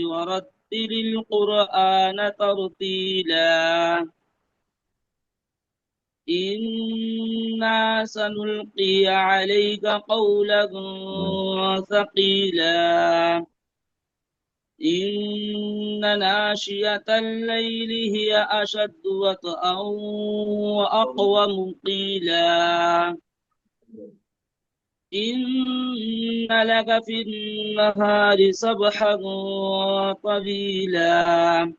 ورتل القرآن ترتيلا إنا سنلقي عليك قولا ثقيلا إن ناشئة الليل هي أشد وطئا وأقوم قيلا إن لك في النهار سبحا طويلا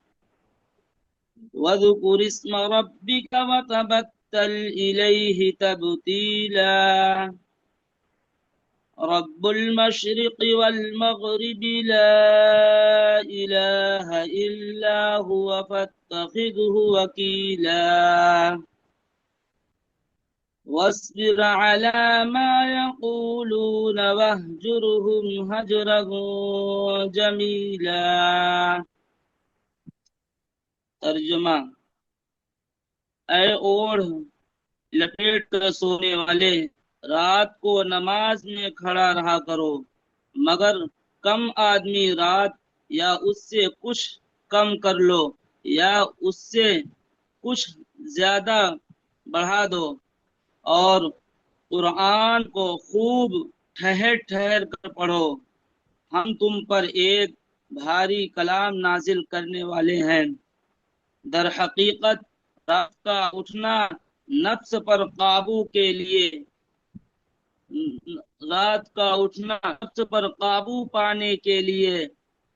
واذكر اسم ربك وتبتل إليه تبتيلا رب المشرق والمغرب لا إله إلا هو فاتخذه وكيلا واصبر على ما يقولون واهجرهم هجرا جميلا ترجمہ اے اوڑھ لپیٹ کر سونے والے رات کو نماز میں کھڑا رہا کرو مگر کم آدمی رات یا اس سے کچھ کم کر لو یا اس سے کچھ زیادہ بڑھا دو اور قرآن کو خوب ٹھہر ٹھہر کر پڑھو ہم تم پر ایک بھاری کلام نازل کرنے والے ہیں در حقیقت رات کا اٹھنا نفس پر قابو کے لیے رات کا اٹھنا نفس پر قابو پانے کے لیے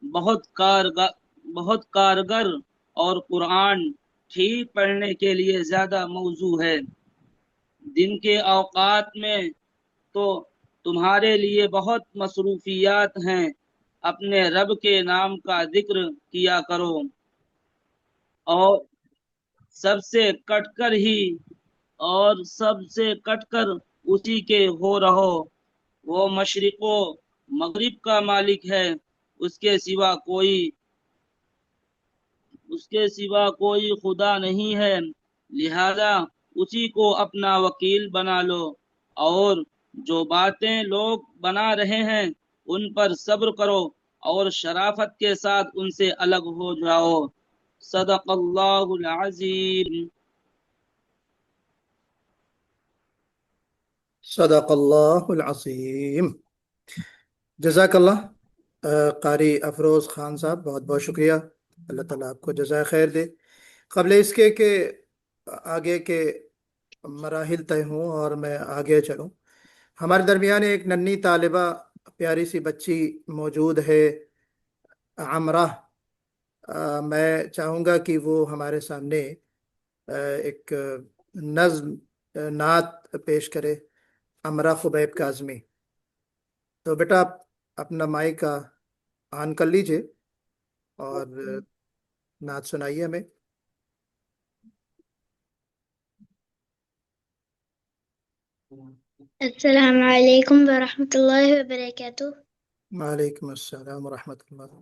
بہت کارگر اور قرآن ٹھیک پڑھنے کے لیے زیادہ موزوں ہے دن کے اوقات میں تو تمہارے لیے بہت مصروفیات ہیں اپنے رب کے نام کا ذکر کیا کرو اور سب سے کٹ کر اسی کے ہو رہو وہ مشرق و مغرب کا مالک ہے اس کے سوا کوئی خدا نہیں ہے لہذا اسی کو اپنا وکیل بنا لو اور جو باتیں لوگ بنا رہے ہیں ان پر صبر کرو اور شرافت کے ساتھ ان سے الگ ہو جاؤ صدق اللہ العظیم صدق اللہ العظیم جزاک اللہ قاری افروز خان صاحب بہت بہت شکریہ اللہ تعالیٰ آپ کو جزائے خیر دے قبل اس کے کہ آگے کے مراحل طے ہوں اور میں آگے چلوں ہمارے درمیان ایک ننھی طالبہ پیاری سی بچی موجود ہے عمرہ میں چاہوں گا کہ وہ ہمارے سامنے ایک نظم نعت پیش کرے عمرہ خبیب کاظمی تو بیٹا آپ اپنا مائک کا آن کر لیجئے اور نعت سنائیے ہمیں السلام علیکم ورحمۃ اللہ وبرکاتہ وعلیکم السلام ورحمۃ اللہ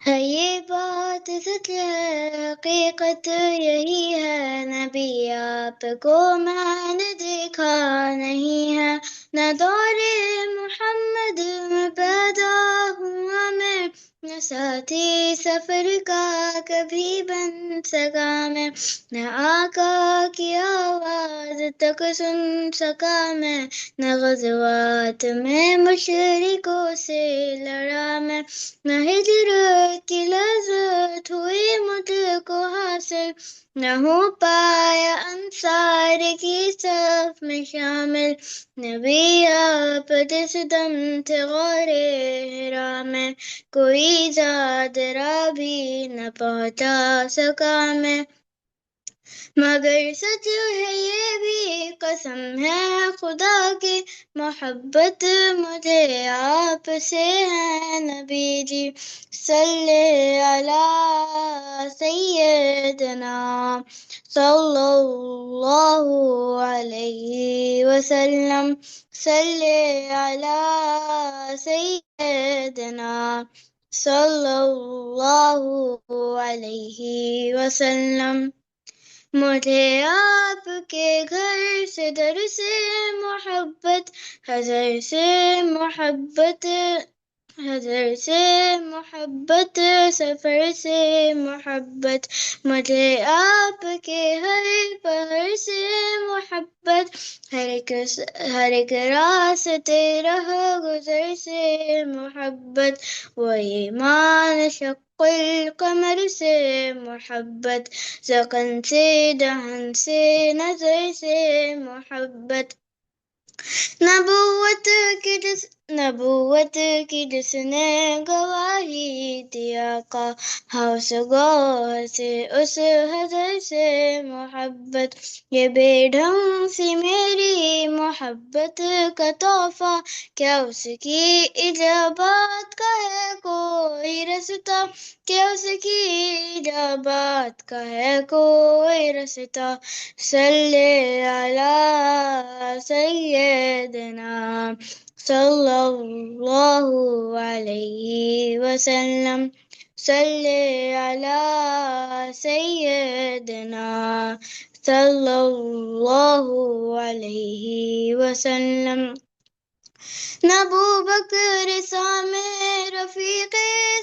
ہے یہ بات سچ ہے حقیقت یہی ہے نبی آپ کو میں نے دیکھا نہیں ہے نہ دور محمد میں پیدا ہوا میں نہ ساتھی سفر کا کبھی بن سکا میں نہ آقا کی آواز تک سن سکا میں نہ غزوات میں مشرکوں سے لڑا میں نہ ہجرت کی لذت ہوئی مجھ کو حاصل نہ ہو پایا انصار کی صف میں شامل نبی آپ جس دم تھے غار حرا میں کوئی زادرا بھی نہ پہنچا سکا میں مگر سچ ہے یہ بھی قسم ہے خدا کی محبت مجھے آپ سے ہے نبی جی صلی علی سیدنا صلی اللہ علیہ وسلم صلی علی سیدنا صلی اللہ علیہ وسلم مجھے آپ کے گھر سے در سے محبت حضر سے محبت حضر سے محبت، سفر سے محبت، مجھے آپ کے ہر پہر سے محبت، ہر ایک راستے رہ گزر سے محبت، وہ ایمان شق القمر سے محبت، زقن سے دہن سے نظر سے محبت، نبوت کی جس نے گواہی دیا کا ہوس گوہ سے اس حضر سے محبت، یہ بے ڈھنگ سی میری محبت کا تحفہ، کیا اس کی ایجابات کا ہے کوئی رستہ، کیا اس کی ایجابات کا ہے کوئی رستہ، صلی علی سیدنا صلی اللہ علیہ وسلم، صلی علی سیدنا صلی اللہ علیہ وسلم، نہ ابوبکر سامے رفیق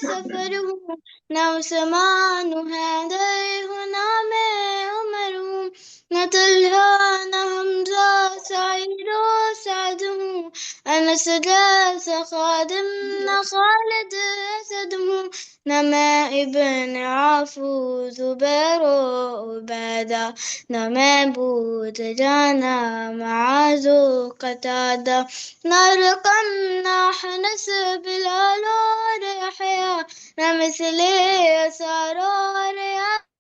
سفر ہوں، نہ عثمان حیدر ہوں، نہ میں عمر ہوں، نہ طلحہ نہ حمزہ سعید و سعد ہوں، انس جیسا خادم نہ خالد اسد ہوں، نہ میں ابن عوف زبیر و عبیدہ، نہ میں بود جانا معاذ و قتادہ، نہ رقم نہ حنس بلال اور یحییٰ، نہ مثل اسار اور یاسر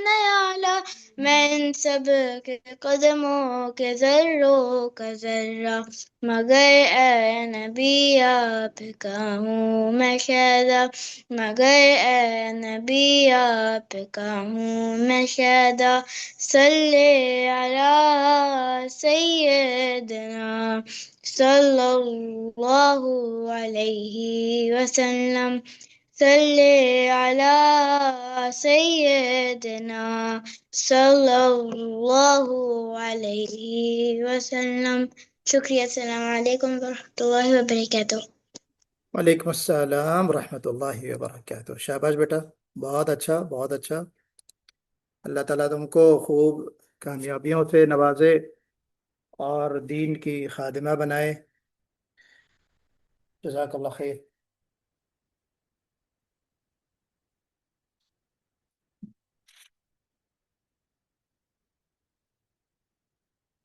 نہ اعلیٰ، میں ان سب کے قدموں کے ذروں کا ذرہ، مگر اے نبی آپ کا ہوں میں شیدا، مگر اے نبی آپ کا ہوں میں شیدا، صلی علی سیدنا صلی اللہ علیہ وسلم، صلی علی سیدنا صلی اللہ علیہ وسلم۔ شکریہ، السلام علیکم ورحمۃ اللہ وبرکاتہ۔ وعلیکم السلام ورحمۃ اللہ وبرکاتہ۔ شاباش بیٹا، بہت اچھا بہت اچھا۔ اللہ تعالیٰ تم کو خوب کامیابیوں سے نوازے اور دین کی خادمہ بنائے۔ جزاک اللہ خیر۔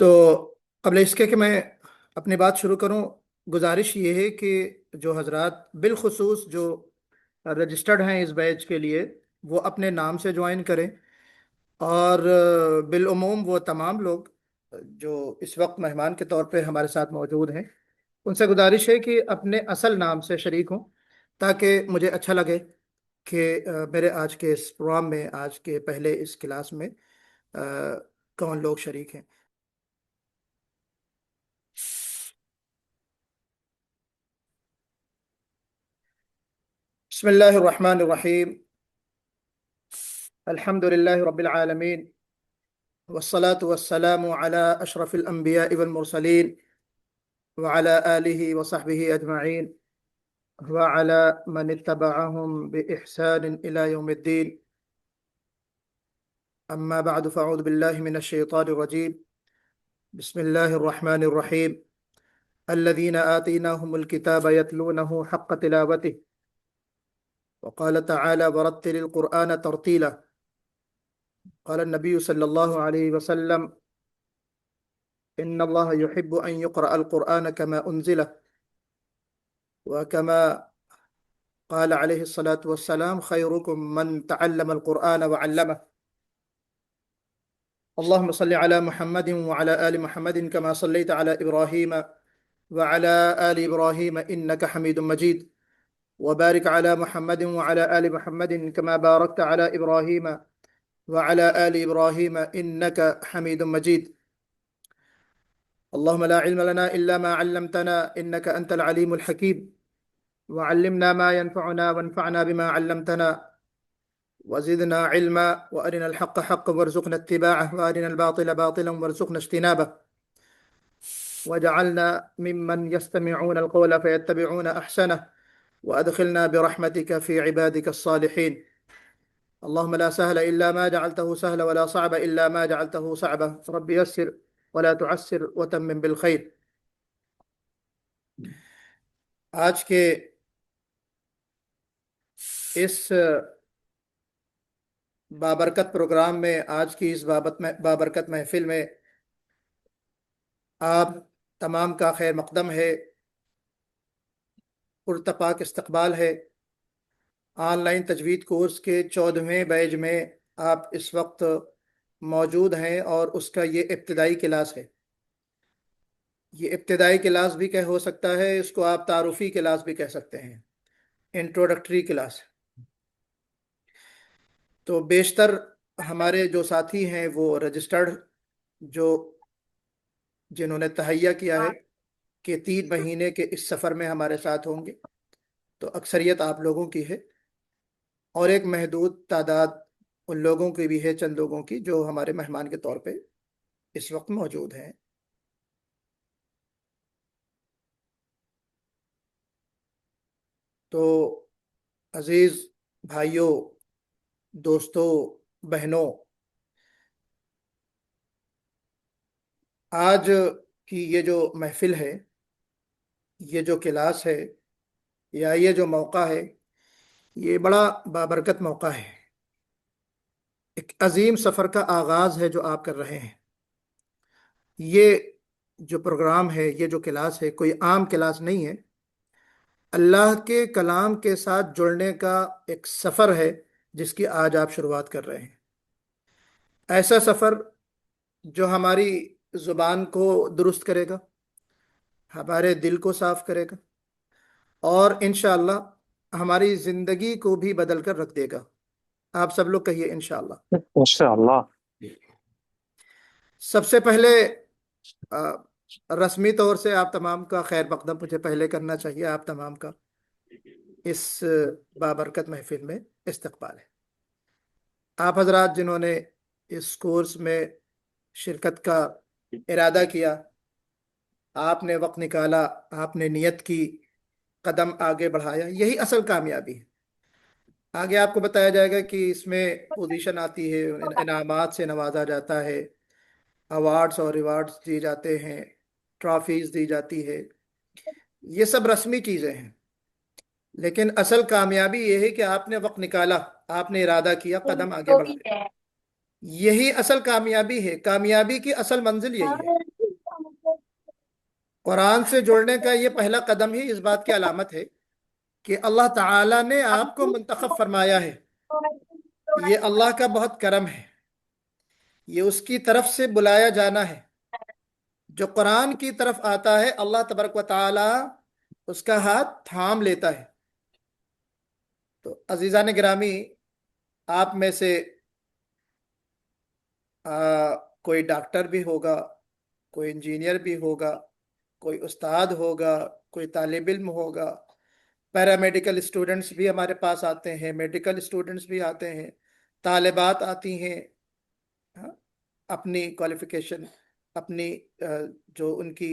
تو قبل اس کے کہ میں اپنی بات شروع کروں، گزارش یہ ہے کہ جو حضرات بالخصوص جو رجسٹرڈ ہیں اس بیچ کے لیے، وہ اپنے نام سے جوائن کریں، اور بالعموم وہ تمام لوگ جو اس وقت مہمان کے طور پہ ہمارے ساتھ موجود ہیں، ان سے گزارش ہے کہ اپنے اصل نام سے شریک ہوں، تاکہ مجھے اچھا لگے کہ میرے آج کے اس پروگرام میں، آج کے پہلے اس کلاس میں کون لوگ شریک ہیں۔ بسم اللہ الرحمن الرحیم، الحمد للہ رب العالمین، والصلاة والسلام على أشرف الأنبياء والمرسلين وعلى آله وصحبه أجمعين وعلى من اتبعهم بإحسان إلى يوم الدين، أما بعد، فأعوذ بالله من الشيطان الرجيم، بسم الله الرحمن الرحيم، الذين آتيناهم الكتاب يتلونه حق تلاوته، وقال تعالى ورتل القرآن ترتيلا، قال النبي صلى الله عليه وسلم إن الله يحب أن يقرأ القرآن كما أنزله، وكما قال عليه الصلاة والسلام خيركم من تعلم القرآن وعلمه، اللهم صل على محمد وعلى آل محمد كما صليت على إبراهيم وعلى آل إبراهيم إنك حميد مجيد، وبارك على محمد وعلى آل محمد كما باركت على إبراهيم وعلى آل إبراهيم إنك حميد مجيد، اللهم لا علم لنا إلا ما علمتنا إنك أنت العليم الحكيم، وعلمنا ما ينفعنا وانفعنا بما علمتنا وزدنا علما، وأرنا الحق حقا وارزقنا اتباعه، وأرنا الباطل باطلا وارزقنا اجتنابه، وجعلنا ممن يستمعون القول فيتبعون أحسنه، وأدخلنا برحمتك في عبادك الصالحين. اللهم لا سهل إلا ما جعلته سهلا ولا صعب إلا ما جعلته صعبا رب يسر ولا تعسر وتمم بالخير. آج کے اس بابرکت پروگرام میں، آج کی اس بابرکت محفل میں آپ تمام کا خیر مقدم ہے، پرتپاک استقبال ہے۔ آن لائن تجوید کورس کے 14ویں بیچ میں آپ اس وقت موجود ہیں، اور اس کا یہ ابتدائی کلاس ہے۔ یہ ابتدائی کلاس بھی ہو سکتا ہے، اس کو آپ تعارفی کلاس بھی کہہ سکتے ہیں، انٹروڈکٹری کلاس۔ تو بیشتر ہمارے جو ساتھی ہیں وہ رجسٹرڈ، جنہوں نے تہیہ کیا ہے کہ 3 مہینے کے اس سفر میں ہمارے ساتھ ہوں گے، تو اکثریت آپ لوگوں کی ہے، اور ایک محدود تعداد ان لوگوں کی بھی ہے، چند لوگوں کی جو ہمارے مہمان کے طور پہ اس وقت موجود ہیں۔ تو عزیز بھائیوں، دوستوں، بہنوں، آج کی یہ جو محفل ہے، یہ جو کلاس ہے، یا یہ جو موقع ہے، یہ بڑا بابرکت موقع ہے۔ ایک عظیم سفر کا آغاز ہے جو آپ کر رہے ہیں۔ یہ جو پروگرام ہے، یہ جو کلاس ہے، کوئی عام کلاس نہیں ہے، اللہ کے کلام کے ساتھ جڑنے کا ایک سفر ہے جس کی آج آپ شروعات کر رہے ہیں۔ ایسا سفر جو ہماری زبان کو درست کرے گا، ہمارے دل کو صاف کرے گا، اور انشاءاللہ ہماری زندگی کو بھی بدل کر رکھ دے گا۔ آپ سب لوگ کہیے انشاءاللہ۔ انشاءاللہ۔ سب سے پہلے رسمی طور سے آپ تمام کا خیر مقدم مجھے پہلے کرنا چاہیے۔ آپ تمام کا اس بابرکت محفل میں استقبال ہے۔ آپ حضرات جنہوں نے اس کورس میں شرکت کا ارادہ کیا، آپ نے وقت نکالا، آپ نے نیت کی، قدم آگے بڑھایا، یہی اصل کامیابی ہے۔ آگے آپ کو بتایا جائے گا کہ اس میں پوزیشن آتی ہے، انعامات سے نوازا جاتا ہے، ایوارڈز اور ریوارڈز دیے جاتے ہیں، ٹرافیز دی جاتی ہے، یہ سب رسمی چیزیں ہیں۔ لیکن اصل کامیابی یہ ہے کہ آپ نے وقت نکالا، آپ نے ارادہ کیا، قدم آگے بڑھایا، یہی اصل کامیابی ہے۔ کامیابی کی اصل منزل یہی ہے۔ قرآن سے جڑنے کا یہ پہلا قدم ہی اس بات کی علامت ہے کہ اللہ تعالیٰ نے آپ کو منتخب فرمایا ہے۔ یہ اللہ کا بہت کرم ہے، یہ اس کی طرف سے بلایا جانا ہے۔ جو قرآن کی طرف آتا ہے، اللہ تبارک و تعالی اس کا ہاتھ تھام لیتا ہے۔ تو عزیزان گرامی، آپ میں سے کوئی ڈاکٹر بھی ہوگا، کوئی انجینئر بھی ہوگا، کوئی استاد ہوگا، کوئی طالب علم ہوگا، پیرامیڈیکل اسٹوڈنٹس بھی ہمارے پاس آتے ہیں، میڈیکل اسٹوڈنٹس بھی آتے ہیں، طالبات آتی ہیں، اپنی کوالیفیکیشن، اپنی جو ان کی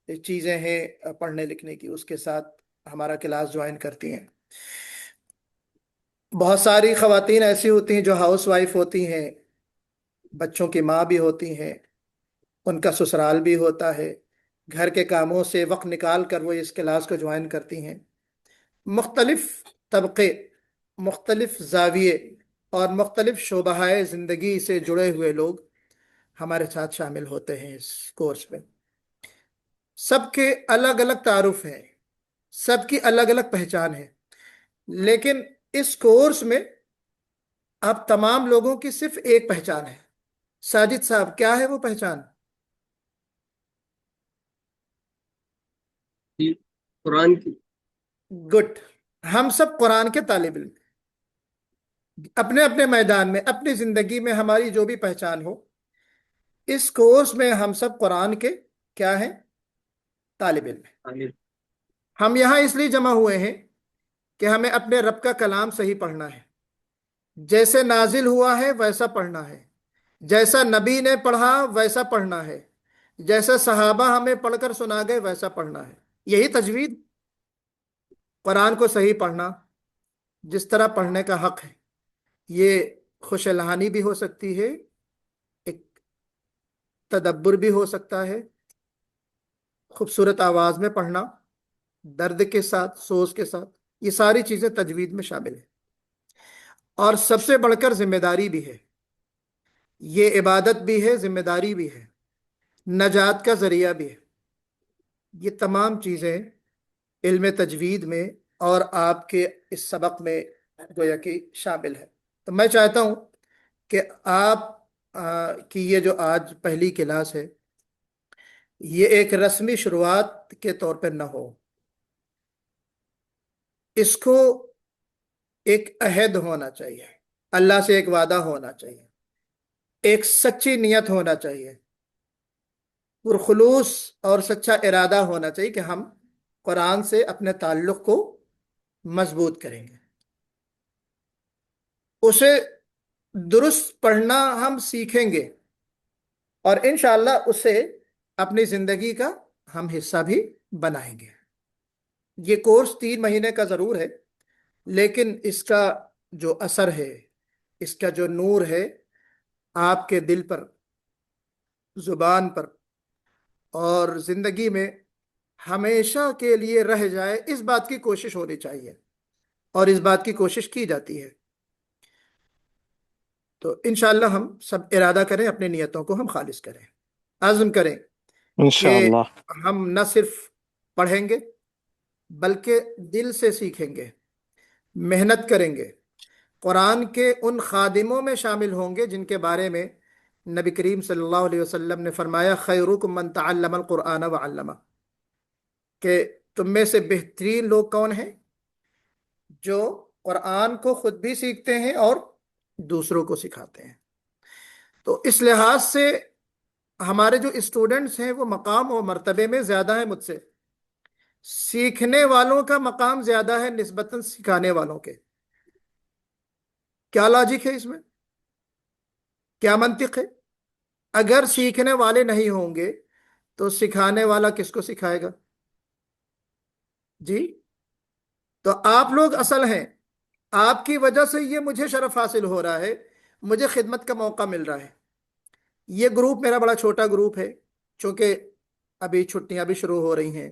چیزیں ہیں پڑھنے لکھنے کی، اس کے ساتھ ہمارا کلاس جوائن کرتی ہیں۔ بہت ساری خواتین ایسی ہوتی ہیں جو ہاؤس وائف ہوتی ہیں، بچوں کی ماں بھی ہوتی ہیں، ان کا سسرال بھی ہوتا ہے، گھر کے کاموں سے وقت نکال کر وہ اس کلاس کو جوائن کرتی ہیں۔ مختلف طبقے، مختلف زاویے اور مختلف شعبہ زندگی سے جڑے ہوئے لوگ ہمارے ساتھ شامل ہوتے ہیں اس کورس میں۔ سب کے الگ الگ تعارف ہیں، سب کی الگ الگ پہچان ہے، لیکن اس کورس میں اب تمام لوگوں کی صرف ایک پہچان ہے۔ ساجد صاحب، کیا ہے وہ پہچان؟ قرآن کی۔ گڈ، ہم سب قرآن کے طالب علم، اپنے اپنے میدان میں، اپنی زندگی میں ہماری جو بھی پہچان ہو، اس کورس میں ہم سب قرآن کے کیا ہیں؟ طالب علم ہیں۔ ہم یہاں اس لیے جمع ہوئے ہیں کہ ہمیں اپنے رب کا کلام صحیح پڑھنا ہے، جیسے نازل ہوا ہے ویسا پڑھنا ہے، جیسا نبی نے پڑھا ویسا پڑھنا ہے، جیسا صحابہ ہمیں پڑھ کر سنا گئے ویسا پڑھنا ہے۔ یہی تجوید۔ قرآن کو صحیح پڑھنا، جس طرح پڑھنے کا حق ہے، یہ خوش الحانی بھی ہو سکتی ہے، ایک تدبر بھی ہو سکتا ہے، خوبصورت آواز میں پڑھنا، درد کے ساتھ، سوز کے ساتھ، یہ ساری چیزیں تجوید میں شامل ہیں۔ اور سب سے بڑھ کر ذمہ داری بھی ہے، یہ عبادت بھی ہے، ذمہ داری بھی ہے، نجات کا ذریعہ بھی ہے۔ یہ تمام چیزیں علم تجوید میں اور آپ کے اس سبق میں گویا کہ شامل ہے۔ تو میں چاہتا ہوں کہ آپ کی یہ جو آج پہلی کلاس ہے، یہ ایک رسمی شروعات کے طور پر نہ ہو، اس کو ایک عہد ہونا چاہیے، اللہ سے ایک وعدہ ہونا چاہیے، ایک سچی نیت ہونا چاہیے، پرخلوص اور سچا ارادہ ہونا چاہیے کہ ہم قرآن سے اپنے تعلق کو مضبوط کریں گے، اسے درست پڑھنا ہم سیکھیں گے، اور انشاءاللہ اسے اپنی زندگی کا ہم حصہ بھی بنائیں گے۔ یہ کورس 3 مہینے کا ضرور ہے، لیکن اس کا جو اثر ہے، اس کا جو نور ہے، آپ کے دل پر، زبان پر اور زندگی میں ہمیشہ کے لیے رہ جائے، اس بات کی کوشش ہونی چاہیے، اور اس بات کی کوشش کی جاتی ہے۔ تو انشاءاللہ ہم سب ارادہ کریں، اپنی نیتوں کو ہم خالص کریں، عزم کریں کہ انشاءاللہ ہم نہ صرف پڑھیں گے بلکہ دل سے سیکھیں گے، محنت کریں گے، قرآن کے ان خادموں میں شامل ہوں گے جن کے بارے میں نبی کریم صلی اللہ علیہ وسلم نے فرمایا خیرکم من تعلم القرآن وعلمہ، کہ تم میں سے بہترین لوگ کون ہیں؟ جو قرآن کو خود بھی سیکھتے ہیں اور دوسروں کو سکھاتے ہیں۔ تو اس لحاظ سے ہمارے جو اسٹوڈنٹس ہیں وہ مقام و مرتبے میں زیادہ ہیں مجھ سے، سیکھنے والوں کا مقام زیادہ ہے نسبتاً سکھانے والوں کے۔ کیا لاجک ہے اس میں؟ کیا منطق ہے؟ اگر سیکھنے والے نہیں ہوں گے تو سکھانے والا کس کو سکھائے گا؟ جی، تو آپ لوگ اصل ہیں، آپ کی وجہ سے یہ مجھے شرف حاصل ہو رہا ہے، مجھے خدمت کا موقع مل رہا ہے۔ یہ گروپ میرا بڑا چھوٹا گروپ ہے، چونکہ ابھی چھٹیاں بھی شروع ہو رہی ہیں،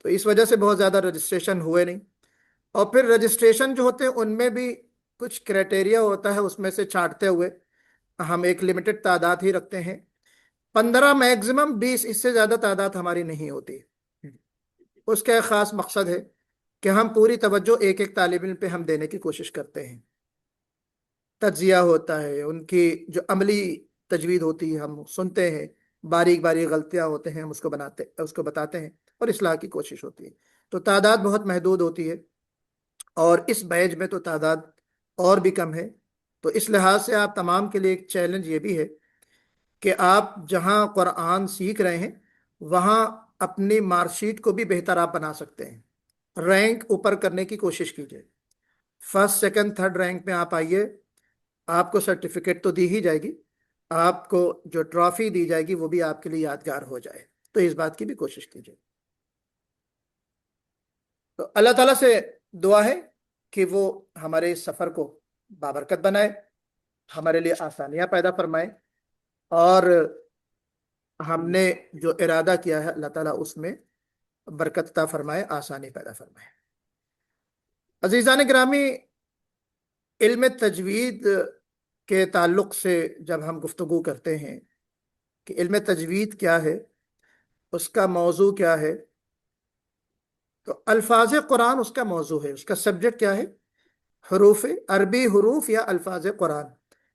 تو اس وجہ سے بہت زیادہ رجسٹریشن ہوئے نہیں، اور پھر رجسٹریشن جو ہوتے ہیں ان میں بھی کچھ کرائٹیریا ہوتا ہے، اس میں سے چھانٹتے ہوئے ہم ایک لمیٹڈ تعداد ہی رکھتے ہیں، 15 میکزیمم 20، اس سے زیادہ تعداد ہماری نہیں ہوتی۔ اس کا ایک خاص مقصد ہے کہ ہم پوری توجہ ایک ایک طالب علم پہ ہم دینے کی کوشش کرتے ہیں، تجزیہ ہوتا ہے، ان کی جو عملی تجوید ہوتی ہے ہم سنتے ہیں، باریک باریک غلطیاں ہوتے ہیں ہم اس کو بتاتے ہیں، اور اصلاح کی کوشش ہوتی ہے۔ تو تعداد بہت محدود ہوتی ہے، اور اس بیچ میں تو تعداد اور بھی کم ہے۔ تو اس لحاظ سے آپ تمام کے لیے ایک چیلنج یہ بھی ہے کہ آپ جہاں قرآن سیکھ رہے ہیں وہاں اپنی مارک شیٹ کو بھی بہتر آپ بنا سکتے ہیں، رینک اوپر کرنے کی کوشش کیجئے، فرسٹ سیکنڈ تھرڈ رینک میں آپ آئیے، آپ کو سرٹیفکیٹ تو دی ہی جائے گی، آپ کو جو ٹرافی دی جائے گی وہ بھی آپ کے لیے یادگار ہو جائے، تو اس بات کی بھی کوشش کیجئے۔ تو اللہ تعالیٰ سے دعا ہے کہ وہ ہمارے اس سفر کو بابرکت بنائے، ہمارے لیے آسانیاں پیدا فرمائے، اور ہم نے جو ارادہ کیا ہے اللہ تعالیٰ اس میں برکت عطا فرمائے، آسانی پیدا فرمائے۔ عزیزان گرامی، علم تجوید کے تعلق سے جب ہم گفتگو کرتے ہیں کہ علم تجوید کیا ہے، اس کا موضوع کیا ہے، تو الفاظ قرآن اس کا موضوع ہے، اس کا سبجیکٹ کیا ہے؟ حروف عربی، حروف یا الفاظ قرآن،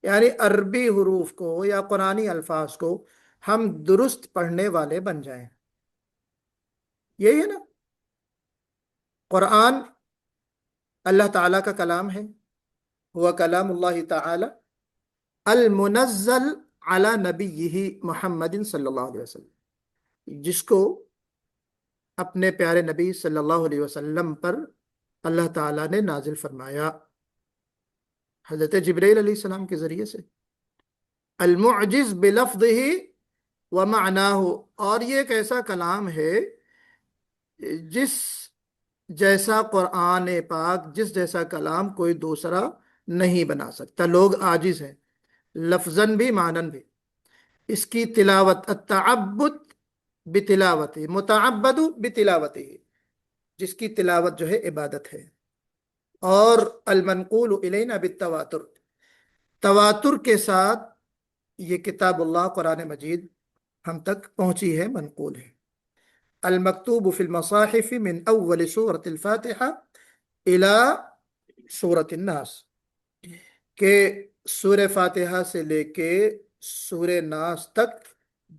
یعنی عربی حروف کو یا قرآنی الفاظ کو ہم درست پڑھنے والے بن جائیں، یہی ہے نا؟ قرآن اللہ تعالیٰ کا کلام ہے، ہوا کلام اللہ تعالی المنزل علی نبیہ محمد صلی اللہ علیہ وسلم، جس کو اپنے پیارے نبی صلی اللہ علیہ وسلم پر اللہ تعالیٰ نے نازل فرمایا حضرت جبرائیل علیہ السلام کے ذریعے سے، المعجز بلفظہ ومعناہ، اور یہ ایک ایسا کلام ہے جیسا قرآن پاک، جس جیسا کلام کوئی دوسرا نہیں بنا سکتا۔ لوگ عاجز ہیں، لفظاً بھی معنن بھی۔ اس کی تلاوت، التعبد بتلاوت، متعبد بتلاوت، جس کی تلاوت جو ہے عبادت ہے۔ اور المنقول الینا بالتواتر، تواتر کے ساتھ یہ کتاب اللہ قرآن مجید ہم تک پہنچی ہے، منقول ہے۔ المکتوب فی المصاحف من اول سورة الفاتحہ الى سورة الناس، کہ سورہ فاتحہ سے لے کے سورہ ناس تک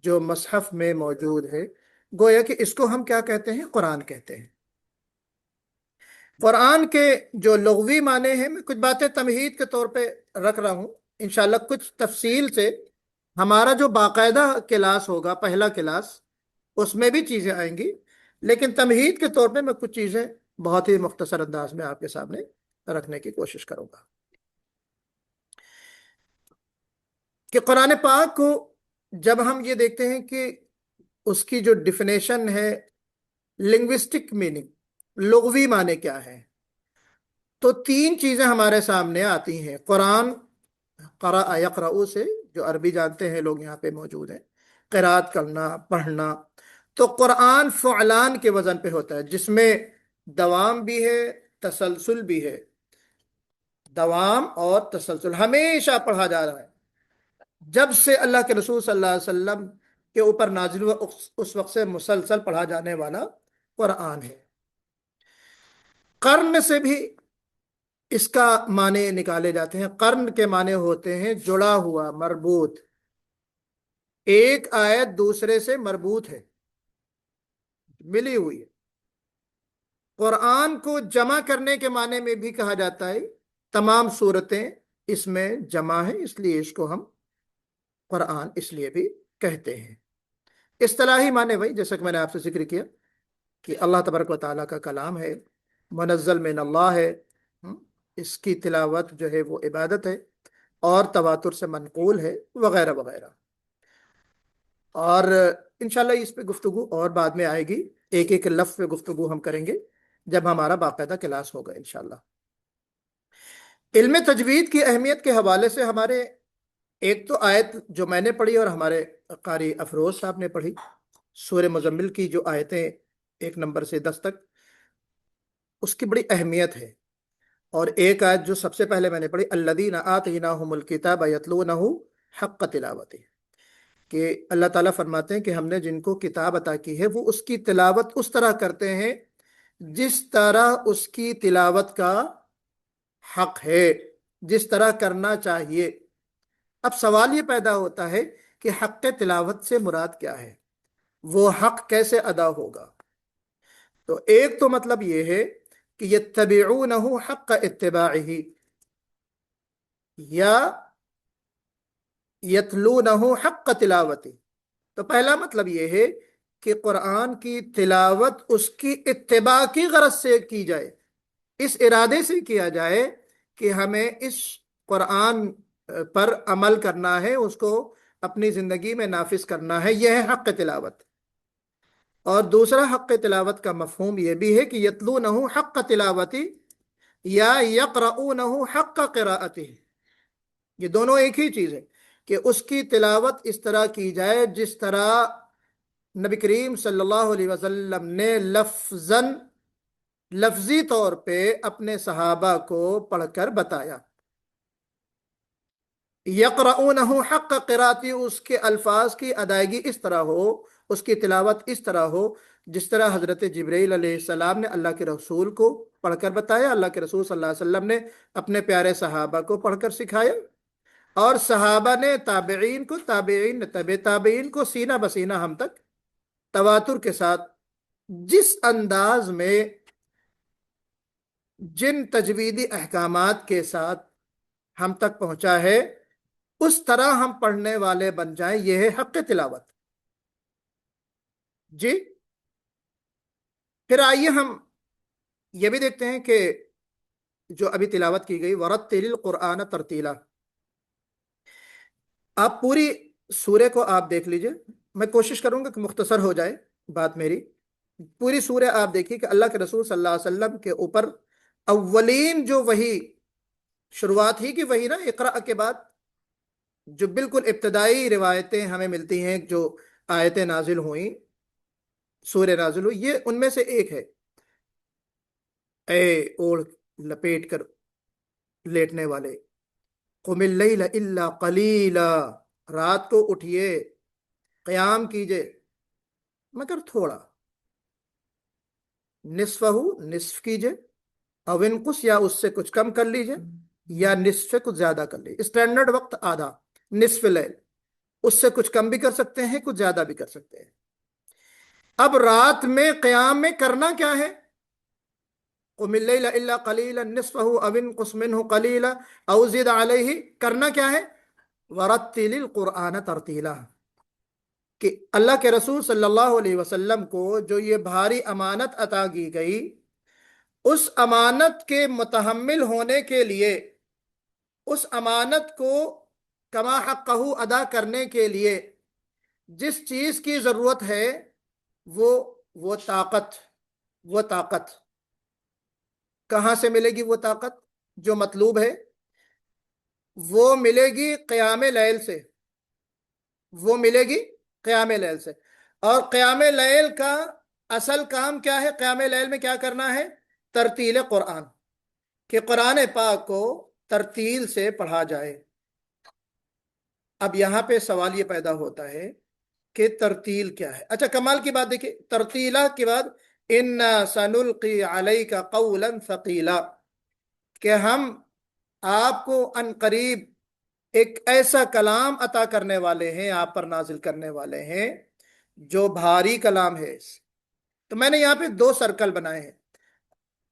جو مصحف میں موجود ہے، گویا کہ اس کو ہم کیا کہتے ہیں؟ قرآن کہتے ہیں۔ قرآن کے جو لغوی معنی ہیں، میں کچھ باتیں تمہید کے طور پہ رکھ رہا ہوں، انشاءاللہ کچھ تفصیل سے ہمارا جو باقاعدہ کلاس ہوگا، پہلا کلاس، اس میں بھی چیزیں آئیں گی، لیکن تمہید کے طور پہ میں کچھ چیزیں بہت ہی مختصر انداز میں آپ کے سامنے رکھنے کی کوشش کروں گا۔ کہ قرآن پاک کو جب ہم یہ دیکھتے ہیں کہ اس کی جو ڈیفینیشن ہے، لنگوسٹک میننگ، لغوی معنی کیا ہے، تو تین چیزیں ہمارے سامنے آتی ہیں۔ قرآن، قرأ یقرأ سے، جو عربی جانتے ہیں لوگ یہاں پہ موجود ہیں، قرات کرنا، پڑھنا، تو قرآن فعلان کے وزن پہ ہوتا ہے، جس میں دوام بھی ہے، تسلسل بھی ہے۔ دوام اور تسلسل ہمیشہ پڑھا جا رہا ہے، جب سے اللہ کے رسول صلی اللہ علیہ وسلم کے اوپر نازل ہوا اس وقت سے مسلسل پڑھا جانے والا قرآن ہے۔ قرن سے بھی اس کا معنی نکالے جاتے ہیں۔ قرن کے معنی ہوتے ہیں جڑا ہوا، مربوط، ایک آیت دوسرے سے مربوط ہے، ملی ہوئی ہے۔ قرآن کو جمع کرنے کے معنی میں بھی کہا جاتا ہے، تمام صورتیں اس میں جمع ہیں، اس لیے اس کو ہم قرآن اس لیے بھی کہتے ہیں۔ اصطلاحی معنی وہی، جیسا کہ میں نے آپ سے ذکر کیا کہ اللہ تبارک و تعالیٰ کا کلام ہے، منزل من اللہ ہے، اس کی تلاوت جو ہے وہ عبادت ہے، اور تواتر سے منقول ہے، وغیرہ وغیرہ۔ اور انشاءاللہ اس پہ گفتگو اور بعد میں آئے گی، ایک ایک لفظ پہ گفتگو ہم کریں گے جب ہمارا باقاعدہ کلاس ہوگا انشاءاللہ۔ علم تجوید کی اہمیت کے حوالے سے ہمارے ایک تو آیت جو میں نے پڑھی اور ہمارے قاری افروز صاحب نے پڑھی، سورہ مزمل کی جو آیتیں 1 نمبر سے 10 تک، اس کی بڑی اہمیت ہے۔ اور ایک آیت جو سب سے پہلے میں نے پڑھی، الذین آتیناہم الکتاب یتلونہ حق تلاوتہ، کہ اللہ تعالیٰ فرماتے ہیں کہ ہم نے جن کو کتاب عطا کی ہے وہ اس کی تلاوت اس طرح کرتے ہیں جس طرح اس کی تلاوت کا حق ہے، جس طرح کرنا چاہیے۔ اب سوال یہ پیدا ہوتا ہے کہ حق تلاوت سے مراد کیا ہے، وہ حق کیسے ادا ہوگا؟ تو ایک تو مطلب یہ ہے کہ یتبعونہ حق اتباعہ، یا یتلونہ حق تلاوتہ۔ تو پہلا مطلب یہ ہے کہ قرآن کی تلاوت اس کی اتباع کی غرض سے کی جائے، اس ارادے سے کیا جائے کہ ہمیں اس قرآن پر عمل کرنا ہے، اس کو اپنی زندگی میں نافذ کرنا ہے، یہ ہے حق تلاوت۔ اور دوسرا حق تلاوت کا مفہوم یہ بھی ہے کہ یتلونہ حق تلاوتی یا یقرؤونہ حق قراءتہ، یہ دونوں ایک ہی چیز ہے، کہ اس کی تلاوت اس طرح کی جائے جس طرح نبی کریم صلی اللہ علیہ وسلم نے لفظی طور پہ اپنے صحابہ کو پڑھ کر بتایا۔ یقرؤونہ حق قراءتی، اس کے الفاظ کی ادائیگی اس طرح ہو، اس کی تلاوت اس طرح ہو جس طرح حضرت جبرائیل علیہ السلام نے اللہ کے رسول کو پڑھ کر بتایا، اللہ کے رسول صلی اللہ علیہ وسلم نے اپنے پیارے صحابہ کو پڑھ کر سکھایا، اور صحابہ نے تابعین کو، تابعین نے تبع تابعین کو، سینہ بسینہ ہم تک تواتر کے ساتھ جس انداز میں، جن تجویدی احکامات کے ساتھ ہم تک پہنچا ہے، اس طرح ہم پڑھنے والے بن جائیں، یہ ہے حق تلاوت۔ جی پھر آئیے ہم یہ بھی دیکھتے ہیں کہ جو ابھی تلاوت کی گئی، ورتل القرآن ترتیلا، آپ پوری سورے کو آپ دیکھ لیجئے، میں کوشش کروں گا کہ مختصر ہو جائے بات میری۔ پوری سورہ آپ دیکھیے کہ اللہ کے رسول صلی اللہ علیہ وسلم کے اوپر اولین جو وہی شروعات ہی کی وہی نا اقرا کے بعد جو بالکل ابتدائی روایتیں ہمیں ملتی ہیں جو آیتیں نازل ہوئیں سورہ نازل ہوئی یہ ان میں سے ایک ہے اے اوڑھ لپیٹ کر لیٹنے والے قم اللیل الا قلیلا رات کو اٹھیے قیام کیجئے مگر تھوڑا نصفہ نصف کیجئے او انقص یا اس سے کچھ کم کر لیجئے یا نصف سے کچھ زیادہ کر لیجئے اسٹینڈرڈ وقت آدھا نصف لیل اس سے کچھ کم بھی کر سکتے ہیں کچھ زیادہ بھی کر سکتے ہیں اب رات میں قیام میں کرنا کیا ہے قم اللیل الا قلیلا نصفہ او انقص منہ قلیلا او زد علیہ کرنا کیا ہے ورتل القرآن ترتیلا کہ اللہ کے رسول صلی اللہ علیہ وسلم کو جو یہ بھاری امانت عطا کی گئی اس امانت کے متحمل ہونے کے لیے اس امانت کو کما حقہ ادا کرنے کے لیے جس چیز کی ضرورت ہے وہ طاقت کہاں سے ملے گی وہ طاقت جو مطلوب ہے وہ ملے گی قیام لیل سے وہ ملے گی قیام لیل سے اور قیام لیل کا اصل کام کیا ہے قیام لیل میں کیا کرنا ہے ترتیل قرآن کہ قرآن پاک کو ترتیل سے پڑھا جائے اب یہاں پہ سوال یہ پیدا ہوتا ہے کہ ترتیل کیا ہے اچھا کمال کی بات دیکھیں ترتیلہ کے بعد انا سنلقی علیک قولا ثقیلا کہ ہم آپ کو ان قریب ایک ایسا کلام عطا کرنے والے ہیں آپ پر نازل کرنے والے ہیں جو بھاری کلام ہے تو میں نے یہاں پہ 2 سرکل بنائے ہیں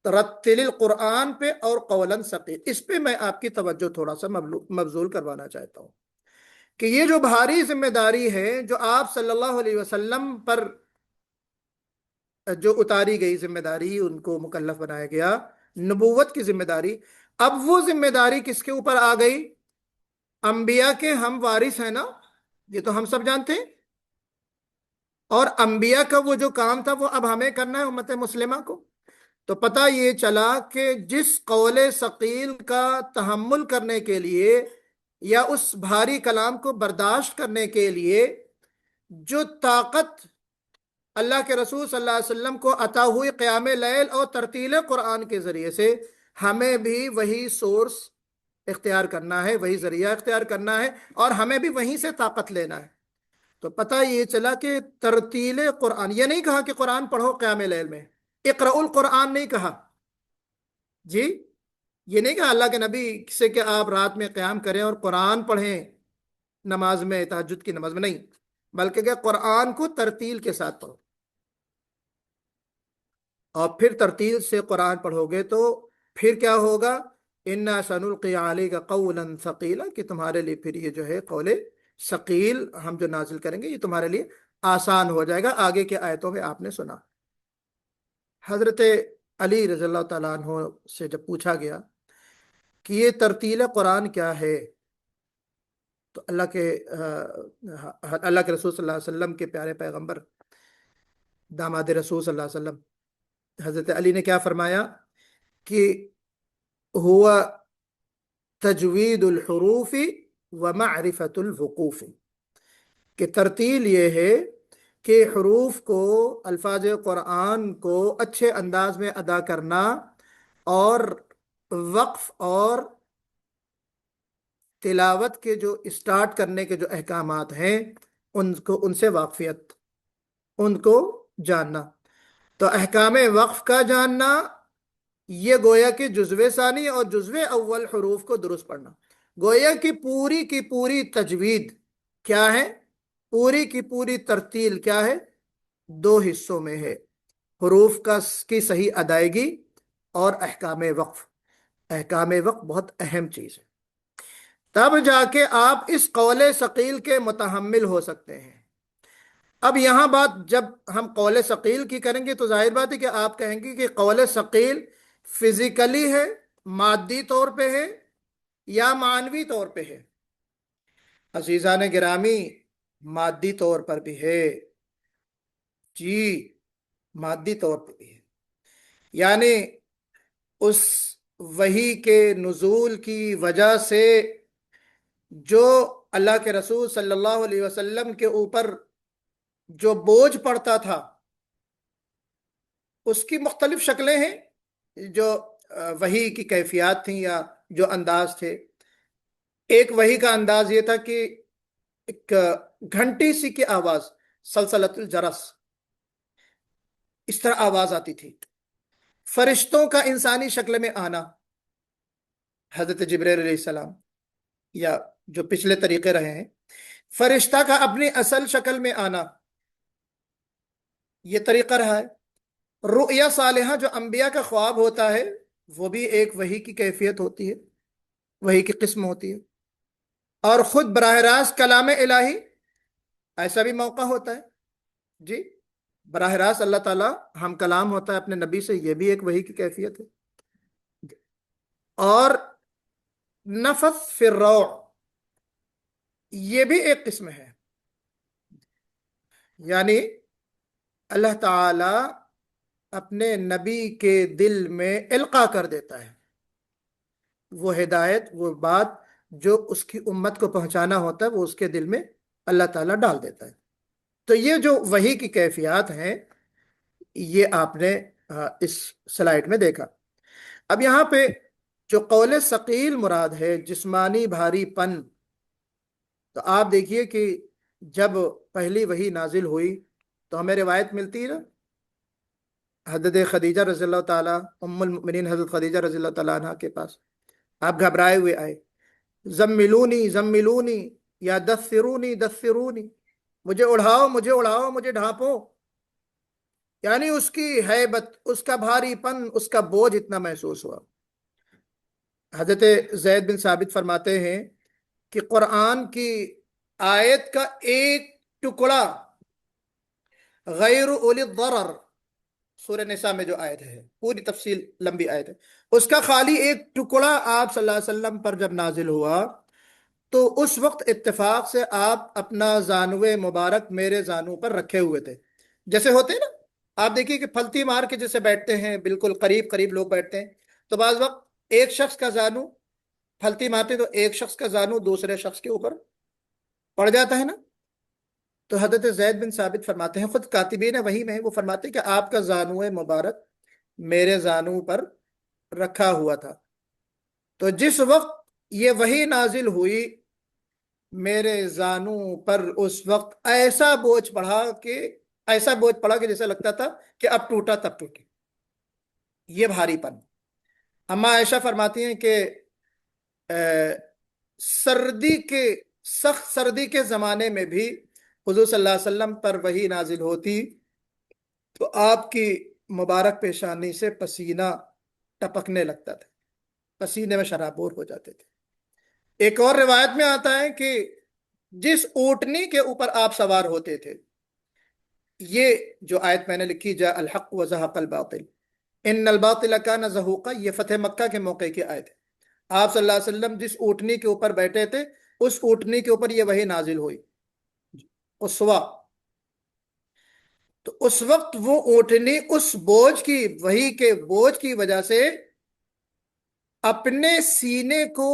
رتل القرآن پہ اور قولا ثقیل اس پہ میں آپ کی توجہ تھوڑا سا مبذول کروانا چاہتا ہوں کہ یہ جو بھاری ذمہ داری ہے جو آپ صلی اللہ علیہ وسلم پر جو اتاری گئی ذمہ داری ان کو مکلف بنایا گیا نبوت کی ذمہ داری اب وہ ذمہ داری کس کے اوپر آ گئی انبیاء کے ہم وارث ہیں نا یہ تو ہم سب جانتے ہیں اور انبیاء کا وہ جو کام تھا وہ اب ہمیں کرنا ہے امت مسلمہ کو تو پتہ یہ چلا کہ جس قول ثقیل کا تحمل کرنے کے لیے یا اس بھاری کلام کو برداشت کرنے کے لیے جو طاقت اللہ کے رسول صلی اللہ علیہ وسلم کو عطا ہوئی قیام لیل اور ترتیل قرآن کے ذریعے سے ہمیں بھی وہی سورس اختیار کرنا ہے وہی ذریعہ اختیار کرنا ہے اور ہمیں بھی وہیں سے طاقت لینا ہے تو پتہ یہ چلا کہ ترتیل قرآن یہ نہیں کہا کہ قرآن پڑھو قیام لیل میں اقرأ القرآن نہیں کہا جی یہ نہیں کہا اللہ کے نبی سے کہ آپ رات میں قیام کریں اور قرآن پڑھیں نماز میں تہجد کی نماز میں نہیں بلکہ کہ قرآن کو ترتیل کے ساتھ پڑھو اور پھر ترتیل سے قرآن پڑھو گے تو پھر کیا ہوگا انا سنلقی علیک قولا ثقیلا کہ تمہارے لیے پھر یہ جو ہے قول ثقیل ہم جو نازل کریں گے یہ تمہارے لیے آسان ہو جائے گا آگے کے آیتوں میں آپ نے سنا حضرت علی رضی اللہ تعالیٰ عنہ سے جب پوچھا گیا کہ یہ ترتیل قرآن کیا ہے تو اللہ کے رسول صلی اللہ علیہ وسلم کے پیارے پیغمبر داماد رسول صلی اللہ علیہ وسلم حضرت علی نے کیا فرمایا کہ ہوا تجوید الحروف ومعرفت الوقوف کہ ترتیل یہ ہے کہ حروف کو الفاظ قرآن کو اچھے انداز میں ادا کرنا اور وقف اور تلاوت کے جو اسٹارٹ کرنے کے جو احکامات ہیں ان سے واقفیت ان کو جاننا تو احکام وقف کا جاننا یہ گویا کہ جزو ثانی اور جزو اول حروف کو درست پڑھنا گویا کہ پوری تجوید کیا ہے پوری کی پوری ترتیل کیا ہے 2 حصوں میں ہے حروف کی صحیح ادائیگی اور احکام وقف بہت اہم چیز ہے تب جا کے آپ اس قول ثقیل کے متحمل ہو سکتے ہیں اب یہاں بات جب ہم قول ثقیل کی کریں گے تو ظاہر بات ہے کہ آپ کہیں گے کہ قول ثقیل فزیکلی ہے مادی طور پہ ہے یا معنوی طور پہ ہے عزیزان گرامی مادی طور پر بھی ہے جی مادی طور پہ بھی ہے، یعنی اس وحی کے نزول کی وجہ سے جو اللہ کے رسول صلی اللہ علیہ وسلم کے اوپر جو بوجھ پڑتا تھا اس کی مختلف شکلیں ہیں، جو وحی کی کیفیات تھیں یا جو انداز تھے۔ ایک وحی کا انداز یہ تھا کہ ایک گھنٹی سی کی آواز، سلسلۃ الجرس، اس طرح آواز آتی تھی۔ فرشتوں کا انسانی شکل میں آنا، حضرت جبرائیل علیہ السلام، یا جو پچھلے طریقے رہے ہیں، فرشتہ کا اپنی اصل شکل میں آنا، یہ طریقہ رہا ہے۔ رؤیا صالحہ جو انبیاء کا خواب ہوتا ہے، وہ بھی ایک وحی کی کیفیت ہوتی ہے، وحی کی قسم ہوتی ہے۔ اور خود براہ راست کلام الہی، ایسا بھی موقع ہوتا ہے، جی براہ راست اللہ تعالیٰ ہم کلام ہوتا ہے اپنے نبی سے، یہ بھی ایک وحی کی کیفیت ہے۔ اور نفث فی الروع، یہ بھی ایک قسم ہے، یعنی اللہ تعالی اپنے نبی کے دل میں القاء کر دیتا ہے وہ ہدایت، وہ بات جو اس کی امت کو پہنچانا ہوتا ہے، وہ اس کے دل میں اللہ تعالیٰ ڈال دیتا ہے۔ تو یہ جو وحی کی کیفیات ہیں، یہ آپ نے اس سلائیڈ میں دیکھا۔ اب یہاں پہ جو قول ثقیل مراد ہے، جسمانی بھاری پن، تو آپ دیکھیے کہ جب پہلی وحی نازل ہوئی تو ہمیں روایت ملتی ہے نا، حضرت خدیجہ رضی اللہ تعالیٰ، ام المؤمنین حضرت خدیجہ رضی اللہ تعالیٰ عنہ کے پاس آپ گھبرائے ہوئے آئے، زملونی زملونی یا دثرونی دثرونی، مجھے اڑھاؤ مجھے اڑھاؤ، مجھے ڈھانپو، یعنی اس کی ہیبت، اس کا بھاری پن، اس کا بوجھ اتنا محسوس ہوا۔ حضرت زید بن ثابت فرماتے ہیں کہ قرآن کی آیت کا ایک ٹکڑا غیر اولی الضرر، سورہ نساء میں جو آیت ہے، پوری تفصیل لمبی آیت ہے، اس کا خالی ایک ٹکڑا آپ صلی اللہ علیہ وسلم پر جب نازل ہوا تو اس وقت اتفاق سے آپ اپنا زانوے مبارک میرے زانو پر رکھے ہوئے تھے، جیسے ہوتے ہیں نا، آپ دیکھیے کہ پھلتی مار کے جیسے بیٹھتے ہیں، بالکل قریب قریب لوگ بیٹھتے ہیں، تو بعض وقت ایک شخص کا زانو پھلتی مارتے تو ایک شخص کا زانو دوسرے شخص کے اوپر پڑ جاتا ہے نا۔ تو حضرت زید بن ثابت فرماتے ہیں، خود کاتبین وحی میں وہ فرماتے ہیں کہ آپ کا زانو مبارک میرے زانو پر رکھا ہوا تھا، تو جس وقت یہ وحی نازل ہوئی میرے زانو پر اس وقت ایسا بوجھ پڑا کہ جیسے لگتا تھا کہ اب ٹوٹا تب ٹوٹی، یہ بھاری پن۔ اما عائشہ فرماتی ہیں کہ سخت سردی کے زمانے میں بھی حضور صلی اللہ علیہ وسلم پر وحی نازل ہوتی تو آپ کی مبارک پیشانی سے پسینہ ٹپکنے لگتا تھا، پسینے میں شرابور ہو جاتے تھے۔ ایک اور روایت میں آتا ہے کہ جس اونٹنی کے اوپر آپ سوار ہوتے تھے، یہ جو آیت میں نے لکھی، جاء الحق وزہق الباطل ان الباطل کان زہوقا، یہ فتح مکہ کے موقع کی آیت ہے۔ آپ صلی اللہ علیہ وسلم جس اونٹنی کے اوپر بیٹھے تھے، اس اونٹنی کے اوپر یہ وحی نازل ہوئی، اسوا، تو اس وقت وہ اونٹنی اس بوجھ کی، وحی کے بوجھ کی وجہ سے اپنے سینے کو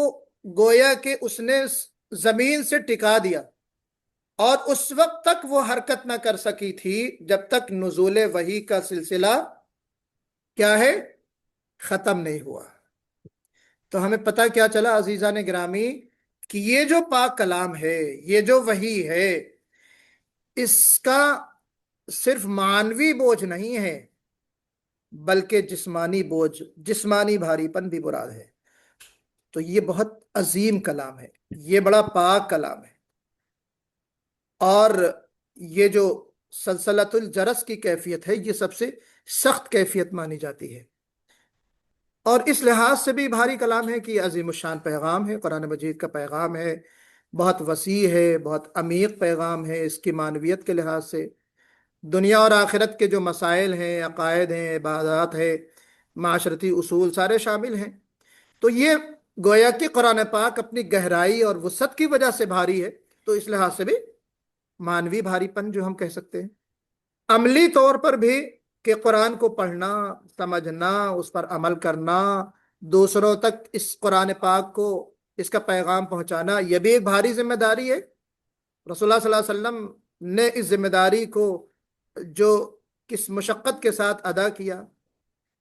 گویا کہ اس نے زمین سے ٹکا دیا، اور اس وقت تک وہ حرکت نہ کر سکی تھی جب تک نزول وحی کا سلسلہ کیا ہے، ختم نہیں ہوا۔ تو ہمیں پتہ کیا چلا عزیزان گرامی کہ یہ جو پاک کلام ہے، یہ جو وحی ہے، اس کا صرف معنوی بوجھ نہیں ہے بلکہ جسمانی بوجھ، جسمانی بھاری پن بھی مراد ہے۔ تو یہ بہت عظیم کلام ہے، یہ بڑا پاک کلام ہے، اور یہ جو سلسلۃ الجرس کی کیفیت ہے، یہ سب سے سخت کیفیت مانی جاتی ہے، اور اس لحاظ سے بھی بھاری کلام ہے کہ یہ عظیم الشان پیغام ہے، قرآن مجید کا پیغام ہے، بہت وسیع ہے، بہت عمیق پیغام ہے۔ اس کی معنویت کے لحاظ سے دنیا اور آخرت کے جو مسائل ہیں، عقائد ہیں، عبادات ہیں، معاشرتی اصول، سارے شامل ہیں۔ تو یہ گویا کہ قرآن پاک اپنی گہرائی اور وسعت کی وجہ سے بھاری ہے، تو اس لحاظ سے بھی معنوی بھاری پن جو ہم کہہ سکتے ہیں۔ عملی طور پر بھی کہ قرآن کو پڑھنا، سمجھنا، اس پر عمل کرنا، دوسروں تک اس قرآن پاک کو، اس کا پیغام پہنچانا، یہ بھی ایک بھاری ذمہ داری ہے۔ رسول اللہ صلی اللہ علیہ وسلم نے اس ذمہ داری کو جو کس مشقت کے ساتھ ادا کیا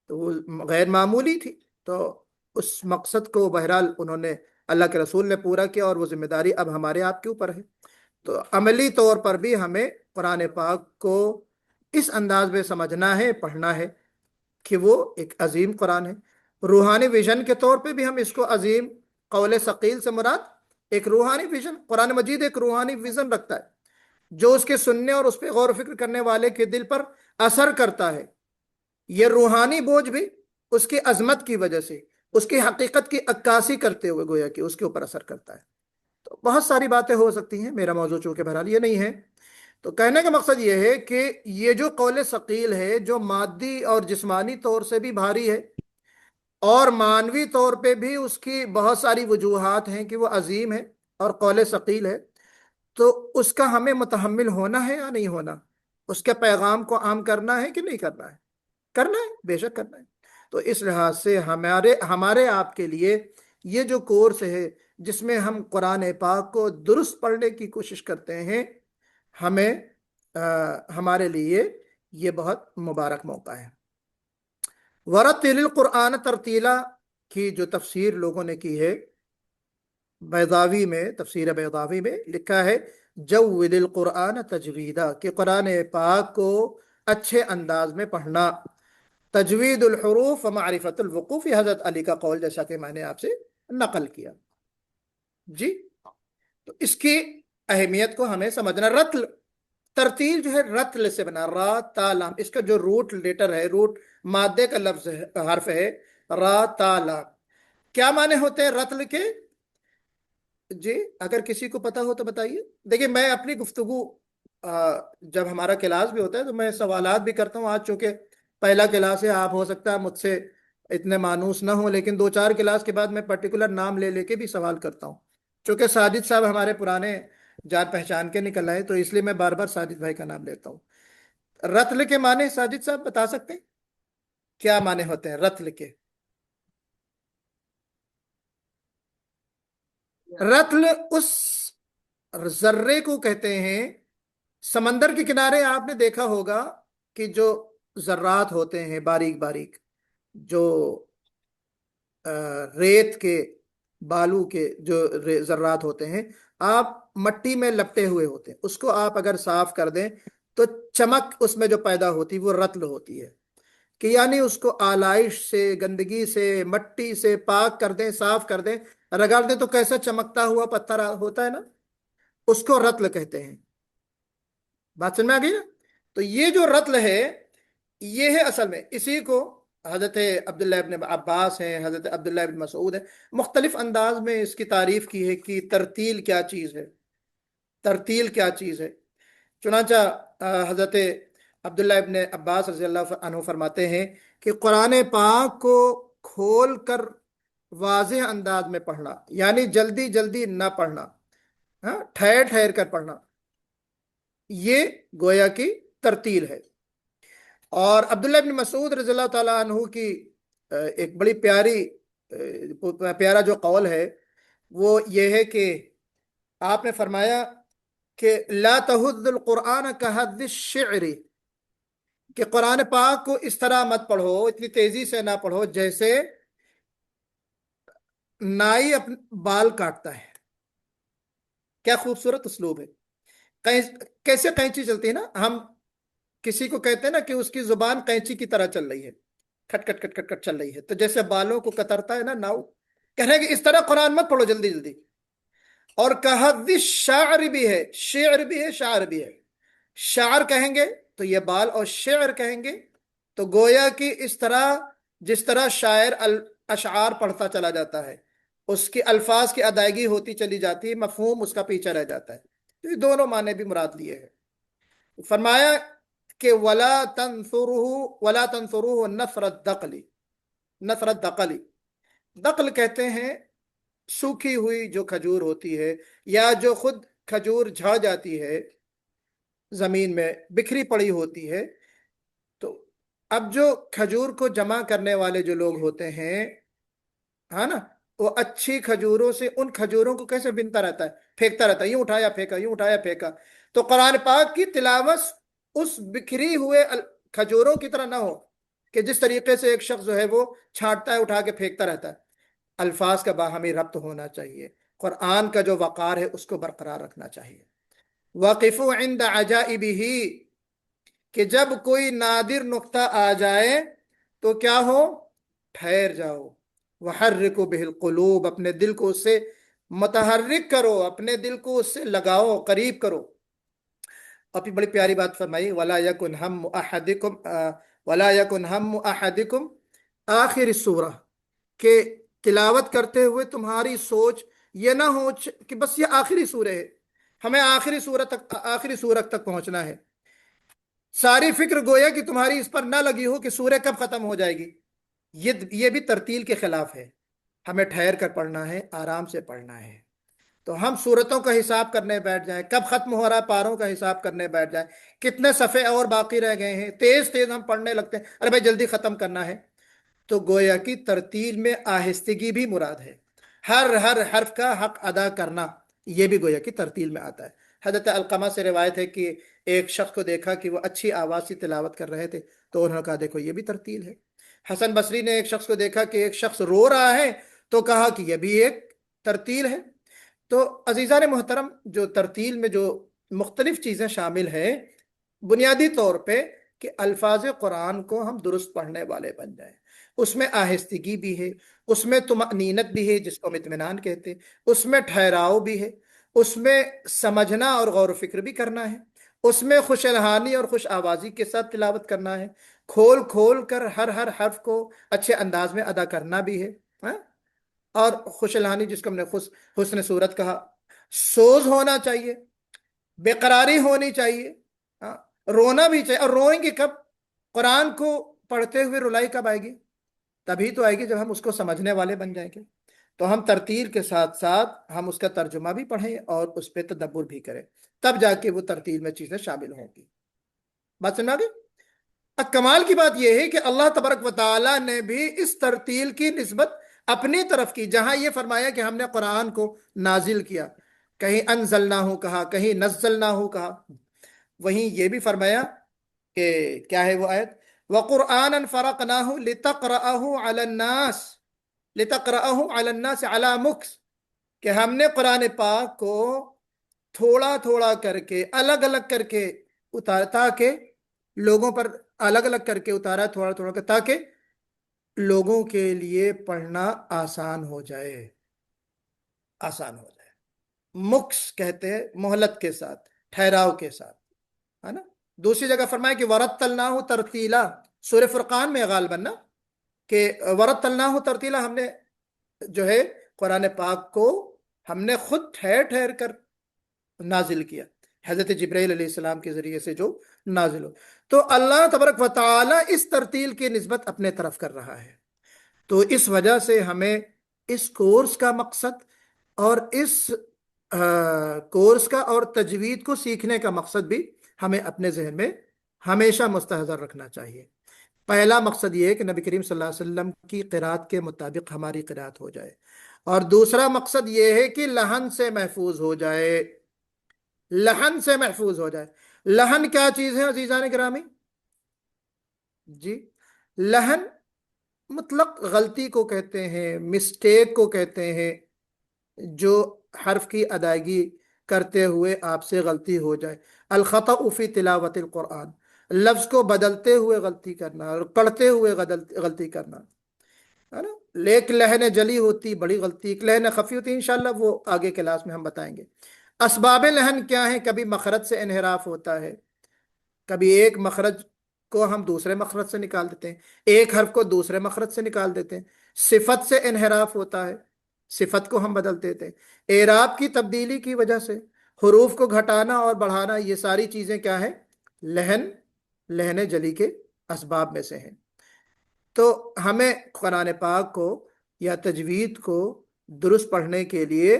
تو وہ غیر معمولی تھی، تو اس مقصد کو بہرحال انہوں نے، اللہ کے رسول نے پورا کیا، اور وہ ذمہ داری اب ہمارے آپ کے اوپر ہے۔ تو عملی طور پر بھی ہمیں قرآن پاک کو اس انداز میں سمجھنا ہے، پڑھنا ہے کہ وہ ایک عظیم قرآن ہے۔ روحانی ویژن کے طور پہ بھی ہم اس کو عظیم، قول ثقیل سے مراد ایک روحانی ویژن، قرآن مجید ایک روحانی ویژن رکھتا ہے جو اس کے سننے اور اس پہ غور و فکر کرنے والے کے دل پر اثر کرتا ہے۔ یہ روحانی بوجھ بھی اس کی عظمت کی وجہ سے، اس کی حقیقت کی عکاسی کرتے ہوئے گویا کہ اس کے اوپر اثر کرتا ہے۔ تو بہت ساری باتیں ہو سکتی ہیں، میرا موضوع چونکہ بہرحال یہ نہیں ہے، تو کہنے کا مقصد یہ ہے کہ یہ جو قول ثقیل ہے، جو مادی اور جسمانی طور سے بھی بھاری ہے اور معنوی طور پہ بھی اس کی بہت ساری وجوہات ہیں کہ وہ عظیم ہے اور قول ثقیل ہے، تو اس کا ہمیں متحمل ہونا ہے یا نہیں ہونا، اس کے پیغام کو عام کرنا ہے کہ نہیں کرنا ہے؟ کرنا ہے، بے شک کرنا ہے۔ تو اس لحاظ سے ہمارے آپ کے لیے یہ جو کورس ہے جس میں ہم قرآن پاک کو درست پڑھنے کی کوشش کرتے ہیں، ہمیں ہمارے لیے یہ بہت مبارک موقع ہے۔ ورتل القرآن ترتیلا کی جو تفسیر لوگوں نے کی ہے، بیضاوی میں، تفسیر بیضاوی میں لکھا ہے جود القرآن تجویدا، کہ قرآن پاک کو اچھے انداز میں پڑھنا، تجوید الحروف و معرفت الوقوف، حضرت علی کا قول جیسا کہ میں نے آپ سے نقل کیا جی۔ تو اس کی اہمیت کو ہمیں سمجھنا۔ رتل، ترتیل جو ہے رتل سے بنا، را تا لام، اس کا جو روٹ لیٹر ہے، روٹ مادے کا لفظ ہے، حرف ہے را تا لام۔ کیا معنی ہوتے ہیں رتل کے؟ جی اگر کسی کو پتا ہو تو بتائیے۔ دیکھیں میں اپنی گفتگو جب ہمارا کلاس بھی ہوتا ہے تو میں سوالات بھی کرتا ہوں۔ آج چونکہ پہلا کلاس ہے، آپ ہو سکتا ہے مجھ سے اتنے مانوس نہ ہوں، لیکن 2-4 کلاس کے بعد میں پرٹیکولر نام لے لے کے بھی سوال کرتا ہوں، چونکہ ساجد صاحب ہمارے پرانے جان پہچان کے نکل آئے، تو اس لیے میں بار بار ساجد بھائی کا نام لیتا ہوں۔ رتل کے معنی ساجد صاحب بتا سکتے ہیں کیا معنی ہوتے ہیں رتل کے؟ رتل اس ذرے کو کہتے ہیں، سمندر کے کنارے آپ نے دیکھا ہوگا کہ جو ذرات ہوتے ہیں باریک باریک، جو ریت کے، بالو کے جو ذرات ہوتے ہیں، آپ مٹی میں لپٹے ہوئے ہوتے ہیں، اس کو آپ اگر صاف کر دیں تو چمک اس میں جو پیدا ہوتی وہ رتل ہوتی ہے، کہ یعنی اس کو آلائش سے، گندگی سے، مٹی سے پاک کر دیں، صاف کر دیں، رگڑ دیں تو کیسا چمکتا ہوا پتھر ہوتا ہے نا، اس کو رتل کہتے ہیں۔ بات سمجھ میں آ گئی نا؟ تو یہ جو رتل ہے یہ ہے اصل میں، اسی کو حضرت عبداللہ ابن عباس ہیں، حضرت عبداللہ ابن مسعود ہیں، مختلف انداز میں اس کی تعریف کی ہے کہ ترتیل کیا چیز ہے، ترتیل کیا چیز ہے۔ چنانچہ حضرت عبداللہ ابن عباس رضی اللہ عنہ فرماتے ہیں کہ قرآن پاک کو کھول کر واضح انداز میں پڑھنا، یعنی جلدی جلدی نہ پڑھنا، ٹھہر ٹھہر کر پڑھنا، یہ گویا کی ترتیل ہے۔ اور عبداللہ ابن مسعود رضی اللہ تعالیٰ عنہ کی ایک بڑی پیارا جو قول ہے وہ یہ ہے کہ آپ نے فرمایا کہ لا تحد القرآن کحد الشعر، کہ قرآن پاک کو اس طرح مت پڑھو، اتنی تیزی سے نہ پڑھو جیسے نائی اپنے بال کاٹتا ہے۔ کیا خوبصورت اسلوب ہے، کیسے قینچی چلتی ہے نا، ہم کسی کو کہتے ہیں نا کہ اس کی زبان قینچی کی طرح چل رہی ہے، کھٹ کھٹ کھٹ کھٹ کھٹ چل رہی ہے، تو جیسے بالوں کو کترتا ہے نا ناؤ، کہہ رہے ہیں کہ اس طرح قرآن مت پڑھو جلدی جلدی۔ اور کحد الشعر بھی ہے، شعر بھی ہے، شعر بھی ہے۔ شعر کہیں گے تو یہ بال، اور شعر کہیں گے تو گویا کہ اس طرح جس طرح شاعر اشعار پڑھتا چلا جاتا ہے، اس کی الفاظ کی ادائیگی ہوتی چلی جاتی ہے، مفہوم اس کا پیچھے رہ جاتا ہے۔ تو یہ دونوں معنی بھی مراد لیے ہیں۔ فرمایا کہ ولا تنثروه نثر الدقل، نثر الدقل، دقل کہتے ہیں سوکھی ہوئی جو کھجور ہوتی ہے، یا جو خود کھجور جھڑ جاتی ہے، زمین میں بکھری پڑی ہوتی ہے، تو اب جو کھجور کو جمع کرنے والے جو لوگ ہوتے ہیں، ہے نا، وہ اچھی کھجوروں سے ان کھجوروں کو کیسے بنتا رہتا ہے، پھینکتا رہتا ہے، یوں اٹھایا پھینکا، یوں اٹھایا پھینکا. تو قرآن پاک کی تلاوت اس بکھری ہوئے کھجوروں کی طرح نہ ہو کہ جس طریقے سے ایک شخص جو ہے وہ چھانٹتا ہے، اٹھا کے پھینکتا رہتا ہے. الفاظ کا باہمی ربط ہونا چاہیے، قرآن کا جو وقار ہے اس کو برقرار رکھنا چاہیے. وقفوا عند عجائبہ، کہ جب کوئی نادر نقطہ آ جائے تو کیا ہو، ٹھہر جاؤ. وحرکوا بہ القلوب، اپنے دل کو اس سے متحرک کرو، اپنے دل کو اس سے لگاؤ، قریب کرو. اپنی بڑی پیاری بات فرمائی، ولا یکن ہم احدکم ولا یکن ہم احدکم آخر السورہ، کہ تلاوت کرتے ہوئے تمہاری سوچ یہ نہ ہو کہ بس یہ آخری سورہ ہے، ہمیں آخری سورت تک پہنچنا ہے. ساری فکر گویا کہ تمہاری اس پر نہ لگی ہو کہ سورہ کب ختم ہو جائے گی. یہ بھی ترتیل کے خلاف ہے. ہمیں ٹھہر کر پڑھنا ہے، آرام سے پڑھنا ہے. تو ہم سورتوں کا حساب کرنے بیٹھ جائیں، کب ختم ہو رہا پاروں کا حساب کرنے بیٹھ جائیں، کتنے صفحے اور باقی رہ گئے ہیں، تیز تیز ہم پڑھنے لگتے ہیں، ارے بھائی جلدی ختم کرنا ہے. تو گویا کی ترتیل میں آہستگی بھی مراد ہے، ہر حرف کا حق ادا کرنا، یہ بھی گویا کی ترتیل میں آتا ہے. حضرت علقمہ سے روایت ہے کہ ایک شخص کو دیکھا کہ وہ اچھی آواز سے تلاوت کر رہے تھے، تو انہوں نے کہا دیکھو یہ بھی ترتیل ہے. حسن بصری نے ایک شخص کو دیکھا کہ ایک شخص رو رہا ہے، تو کہا کہ یہ بھی ایک ترتیل ہے. تو عزیزان محترم، جو ترتیل میں جو مختلف چیزیں شامل ہیں، بنیادی طور پہ کہ الفاظ قرآن کو ہم درست پڑھنے والے بن جائیں. اس میں آہستگی بھی ہے، اس میں طمأنینت بھی ہے جس کو ہم اطمینان کہتے ہیں، اس میں ٹھہراؤ بھی ہے، اس میں سمجھنا اور غور و فکر بھی کرنا ہے، اس میں خوش الحانی اور خوش آوازی کے ساتھ تلاوت کرنا ہے، کھول کھول کر ہر حرف کو اچھے انداز میں ادا کرنا بھی ہے. اور خوش الحانی جس کو ہم نے حسن صورت کہا، سوز ہونا چاہیے، بے قراری ہونی چاہیے، رونا بھی چاہیے. اور روئیں گے کب؟ قرآن کو پڑھتے ہوئے رلائی کب آئے گی؟ تبھی تو آئے گی جب ہم اس کو سمجھنے والے بن جائیں گے. تو ہم ترتیل کے ساتھ ساتھ ہم اس کا ترجمہ بھی پڑھیں اور اس پہ تدبر بھی کریں، تب جا کے وہ ترتیل میں چیزیں شامل ہوں گی. بات سمجھا گئی؟ اب کمال کی بات یہ ہے کہ اللہ تبارک و تعالیٰ نے بھی اس ترتیل کی نسبت اپنی طرف کی. جہاں یہ فرمایا کہ ہم نے قرآن کو نازل کیا، کہیں انزلناہ کہا، کہیں نزلناہ کہا، وہیں یہ بھی فرمایا کہ کیا ہے وہ آیت، وَقُرْآنًا فَرَقْنَاهُ لِتَقْرَأَهُ عَلَى النَّاسِ عَلَى مُكْثٍ، کہ ہم نے قرآن پاک کو تھوڑا تھوڑا کر کے الگ الگ کر کے اتارا، تاکہ لوگوں پر الگ الگ کر کے اتارا تھوڑا تھوڑا کر، تاکہ لوگوں کے لیے پڑھنا آسان ہو جائے، آسان ہو جائے. مکس کہتے ہیں مہلت کے ساتھ، ٹھہراؤ کے ساتھ، ہے نا. دوسری جگہ فرمایا کہ ورتلناہ ترتیلا، سورہ فرقان میں غالباً نا، کہ ورتلناہ ترتیلا، ہم نے جو ہے قرآن پاک کو ہم نے خود ٹھہر ٹھہر کر نازل کیا، حضرت جبرائیل علیہ السلام کے ذریعے سے جو نازل ہو. تو اللہ تبارک و تعالی اس ترتیل کی نسبت اپنے طرف کر رہا ہے. تو اس وجہ سے ہمیں اس کورس کا مقصد اور اس کورس کا اور تجوید کو سیکھنے کا مقصد بھی ہمیں اپنے ذہن میں ہمیشہ مستحضر رکھنا چاہیے. پہلا مقصد یہ ہے کہ نبی کریم صلی اللہ علیہ وسلم کی قرات کے مطابق ہماری قرات ہو جائے، اور دوسرا مقصد یہ ہے کہ لہن سے محفوظ ہو جائے، لہن سے محفوظ ہو جائے. لہن کیا چیز ہے عزیزان گرامی؟ جی، لہن مطلق غلطی کو کہتے ہیں، مسٹیک کو کہتے ہیں، جو حرف کی ادائیگی کرتے ہوئے آپ سے غلطی ہو جائے. الخطأ فی تلاوت القرآن، لفظ کو بدلتے ہوئے غلطی کرنا اور پڑھتے ہوئے غلطی کرنا، ہے نا. ایک لہن جلی ہوتی بڑی غلطی، ایک لہن خفی ہوتی، انشاءاللہ وہ آگے کلاس میں ہم بتائیں گے. اسباب لہن کیا ہیں؟ کبھی مخرج سے انحراف ہوتا ہے، کبھی ایک مخرج کو ہم دوسرے مخرج سے نکال دیتے ہیں، ایک حرف کو دوسرے مخرج سے نکال دیتے ہیں. صفت سے انحراف ہوتا ہے، صفت کو ہم بدل دیتے ہیں. اعراب کی تبدیلی کی وجہ سے حروف کو گھٹانا اور بڑھانا، یہ ساری چیزیں کیا ہیں؟ لہن جلی کے اسباب میں سے ہیں. تو ہمیں قرآن پاک کو یا تجوید کو درست پڑھنے کے لیے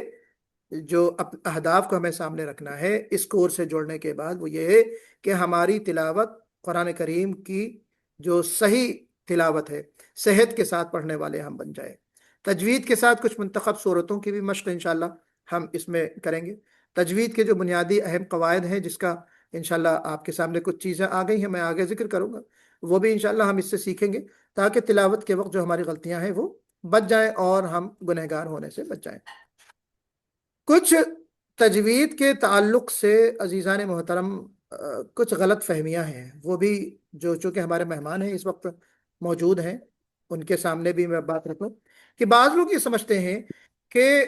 جو اہداف کو ہمیں سامنے رکھنا ہے اس کورس سے جوڑنے کے بعد، وہ یہ ہے کہ ہماری تلاوت قرآن کریم کی جو صحیح تلاوت ہے صحت کے ساتھ پڑھنے والے ہم بن جائیں۔ تجوید کے ساتھ کچھ منتخب صورتوں کی بھی مشق انشاءاللہ ہم اس میں کریں گے۔ تجوید کے جو بنیادی اہم قواعد ہیں، جس کا انشاءاللہ آپ کے سامنے کچھ چیزیں آ گئی ہیں، میں آگے ذکر کروں گا، وہ بھی انشاءاللہ ہم اس سے سیکھیں گے تاکہ تلاوت کے وقت جو ہماری غلطیاں ہیں وہ بچ جائیں اور ہم گنہگار ہونے سے بچ جائیں۔ کچھ تجوید کے تعلق سے عزیزان محترم کچھ غلط فہمیاں ہیں، وہ بھی جو چونکہ ہمارے مہمان ہیں اس وقت موجود ہیں، ان کے سامنے بھی میں بات رکھوں کہ بعض لوگ یہ سمجھتے ہیں کہ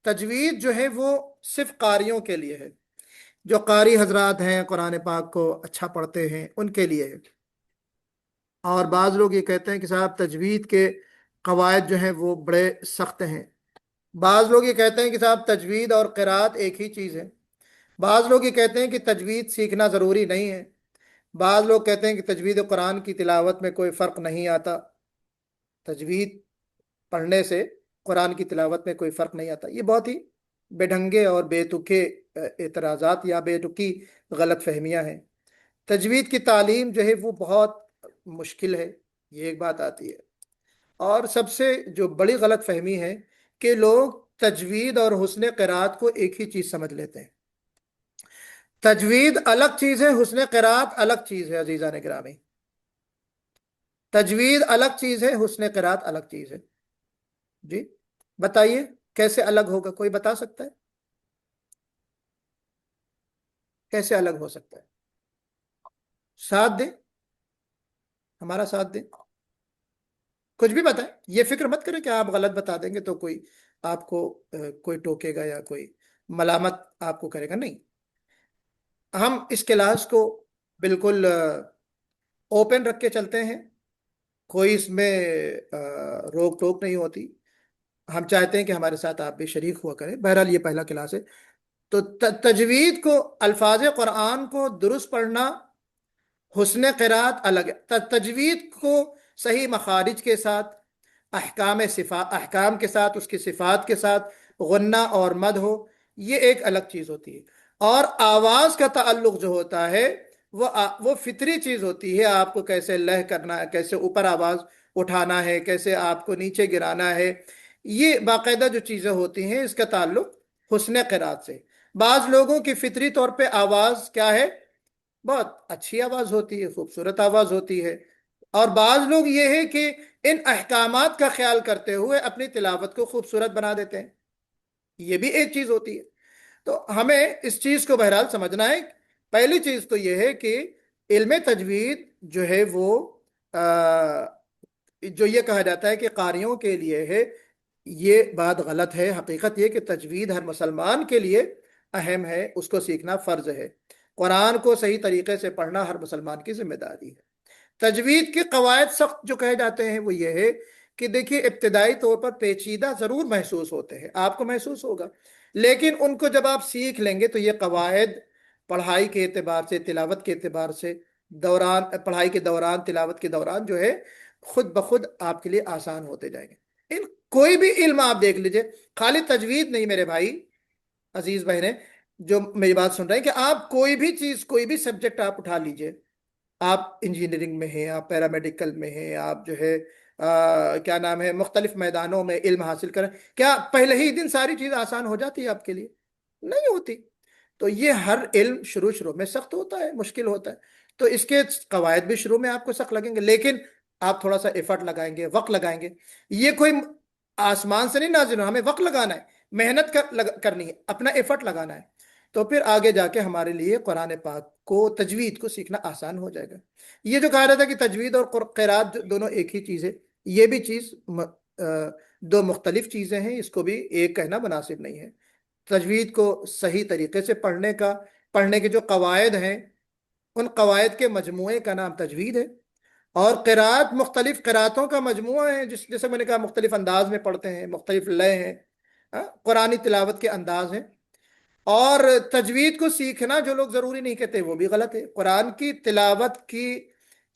تجوید جو ہے وہ صرف قاریوں کے لیے ہے، جو قاری حضرات ہیں قرآن پاک کو اچھا پڑھتے ہیں ان کے لیے ہے، اور بعض لوگ یہ کہتے ہیں کہ صاحب تجوید کے قواعد جو ہیں وہ بڑے سخت ہیں، بعض لوگ یہ کہتے ہیں کہ صاحب تجوید اور قرات ایک ہی چیز ہے، بعض لوگ یہ کہتے ہیں کہ تجوید سیکھنا ضروری نہیں ہے، بعض لوگ کہتے ہیں کہ تجوید قرآن کی تلاوت میں کوئی فرق نہیں آتا، تجوید پڑھنے سے قرآن کی تلاوت میں کوئی فرق نہیں آتا۔ یہ بہت ہی بے ڈھنگے اور بے تکے اعتراضات یا بے تکی غلط فہمیاں ہیں۔ تجوید کی تعلیم جو ہے وہ بہت مشکل ہے، یہ ایک بات آتی ہے، اور سب سے جو بڑی غلط فہمی ہے کہ لوگ تجوید اور حسن قرات کو ایک ہی چیز سمجھ لیتے ہیں۔ تجوید الگ چیز ہے، حسن قرات الگ چیز ہے عزیزان گرامی، تجوید الگ چیز ہے، حسن قرات الگ چیز ہے۔ جی بتائیے کیسے الگ ہوگا، کوئی بتا سکتا ہے کیسے الگ ہو سکتا ہے؟ ساتھ دیں، ہمارا ساتھ دیں، کچھ بھی بتائیں، یہ فکر مت کریں کہ آپ غلط بتا دیں گے تو کوئی آپ کو کوئی ٹوکے گا یا کوئی ملامت آپ کو کرے گا، نہیں، ہم اس کلاس کو بالکل اوپن رکھ کے چلتے ہیں، کوئی اس میں روک ٹوک نہیں ہوتی، ہم چاہتے ہیں کہ ہمارے ساتھ آپ بھی شریک ہوا کریں۔ بہرحال یہ پہلا کلاس ہے، تو تجوید کو، الفاظ قرآن کو درست پڑھنا، حسن قرات الگ ہے، تجوید کو صحیح مخارج کے ساتھ، احکام کے ساتھ، اس کی صفات کے ساتھ غنہ اور مد ہو، یہ ایک الگ چیز ہوتی ہے، اور آواز کا تعلق جو ہوتا ہے وہ فطری چیز ہوتی ہے، آپ کو کیسے لہ کرنا ہے، کیسے اوپر آواز اٹھانا ہے، کیسے آپ کو نیچے گرانا ہے، یہ باقاعدہ جو چیزیں ہوتی ہیں اس کا تعلق حسن قرات سے۔ بعض لوگوں کی فطری طور پہ آواز کیا ہے، بہت اچھی آواز ہوتی ہے، خوبصورت آواز ہوتی ہے، اور بعض لوگ یہ ہے کہ ان احکامات کا خیال کرتے ہوئے اپنی تلاوت کو خوبصورت بنا دیتے ہیں، یہ بھی ایک چیز ہوتی ہے۔ تو ہمیں اس چیز کو بہرحال سمجھنا ہے، پہلی چیز تو یہ ہے کہ علم تجوید جو ہے وہ جو یہ کہا جاتا ہے کہ قاریوں کے لیے ہے، یہ بات غلط ہے۔ حقیقت یہ کہ تجوید ہر مسلمان کے لیے اہم ہے، اس کو سیکھنا فرض ہے، قرآن کو صحیح طریقے سے پڑھنا ہر مسلمان کی ذمہ داری ہے۔ تجوید کے قواعد سخت جو کہے جاتے ہیں وہ یہ ہے کہ دیکھیے ابتدائی طور پر پیچیدہ ضرور محسوس ہوتے ہیں، آپ کو محسوس ہوگا، لیکن ان کو جب آپ سیکھ لیں گے تو یہ قواعد پڑھائی کے اعتبار سے، تلاوت کے اعتبار سے، پڑھائی کے دوران، تلاوت کے دوران جو ہے خود بخود آپ کے لیے آسان ہوتے جائیں گے۔ کوئی بھی علم آپ دیکھ لیجئے، خالی تجوید نہیں میرے بھائی عزیز بہنیں جو میری بات سن رہے ہیں، کہ آپ کوئی بھی چیز، کوئی بھی سبجیکٹ آپ اٹھا لیجئے، آپ انجینئرنگ میں ہیں، آپ پیرامیڈیکل میں ہیں، آپ جو ہے کیا نام ہے مختلف میدانوں میں علم حاصل کریں، کیا پہلے ہی دن ساری چیز آسان ہو جاتی ہے آپ کے لیے؟ نہیں ہوتی۔ تو یہ ہر علم شروع میں سخت ہوتا ہے، مشکل ہوتا ہے، تو اس کے قواعد بھی شروع میں آپ کو سخت لگیں گے، لیکن آپ تھوڑا سا ایفرٹ لگائیں گے، وقت لگائیں گے، یہ کوئی آسمان سے نہیں نازل ہو، ہمیں وقت لگانا ہے، محنت کرنی ہے، اپنا ایفرٹ لگانا ہے، تو پھر آگے جا کے ہمارے لیے قرآن پاک کو، تجوید کو سیکھنا آسان ہو جائے گا۔ یہ جو کہا رہا تھا کہ تجوید اور قرات دونوں ایک ہی چیز ہے، یہ بھی چیز دو مختلف چیزیں ہیں، اس کو بھی ایک کہنا مناسب نہیں ہے۔ تجوید کو صحیح طریقے سے پڑھنے کے جو قواعد ہیں، ان قواعد کے مجموعے کا نام تجوید ہے، اور قرات مختلف قراتوں کا مجموعہ ہے، جیسے میں نے کہا مختلف انداز میں پڑھتے ہیں، مختلف لے ہیں، قرآنی تلاوت کے انداز ہیں، اور تجوید کو سیکھنا جو لوگ ضروری نہیں کہتے وہ بھی غلط ہے۔ قرآن کی تلاوت کی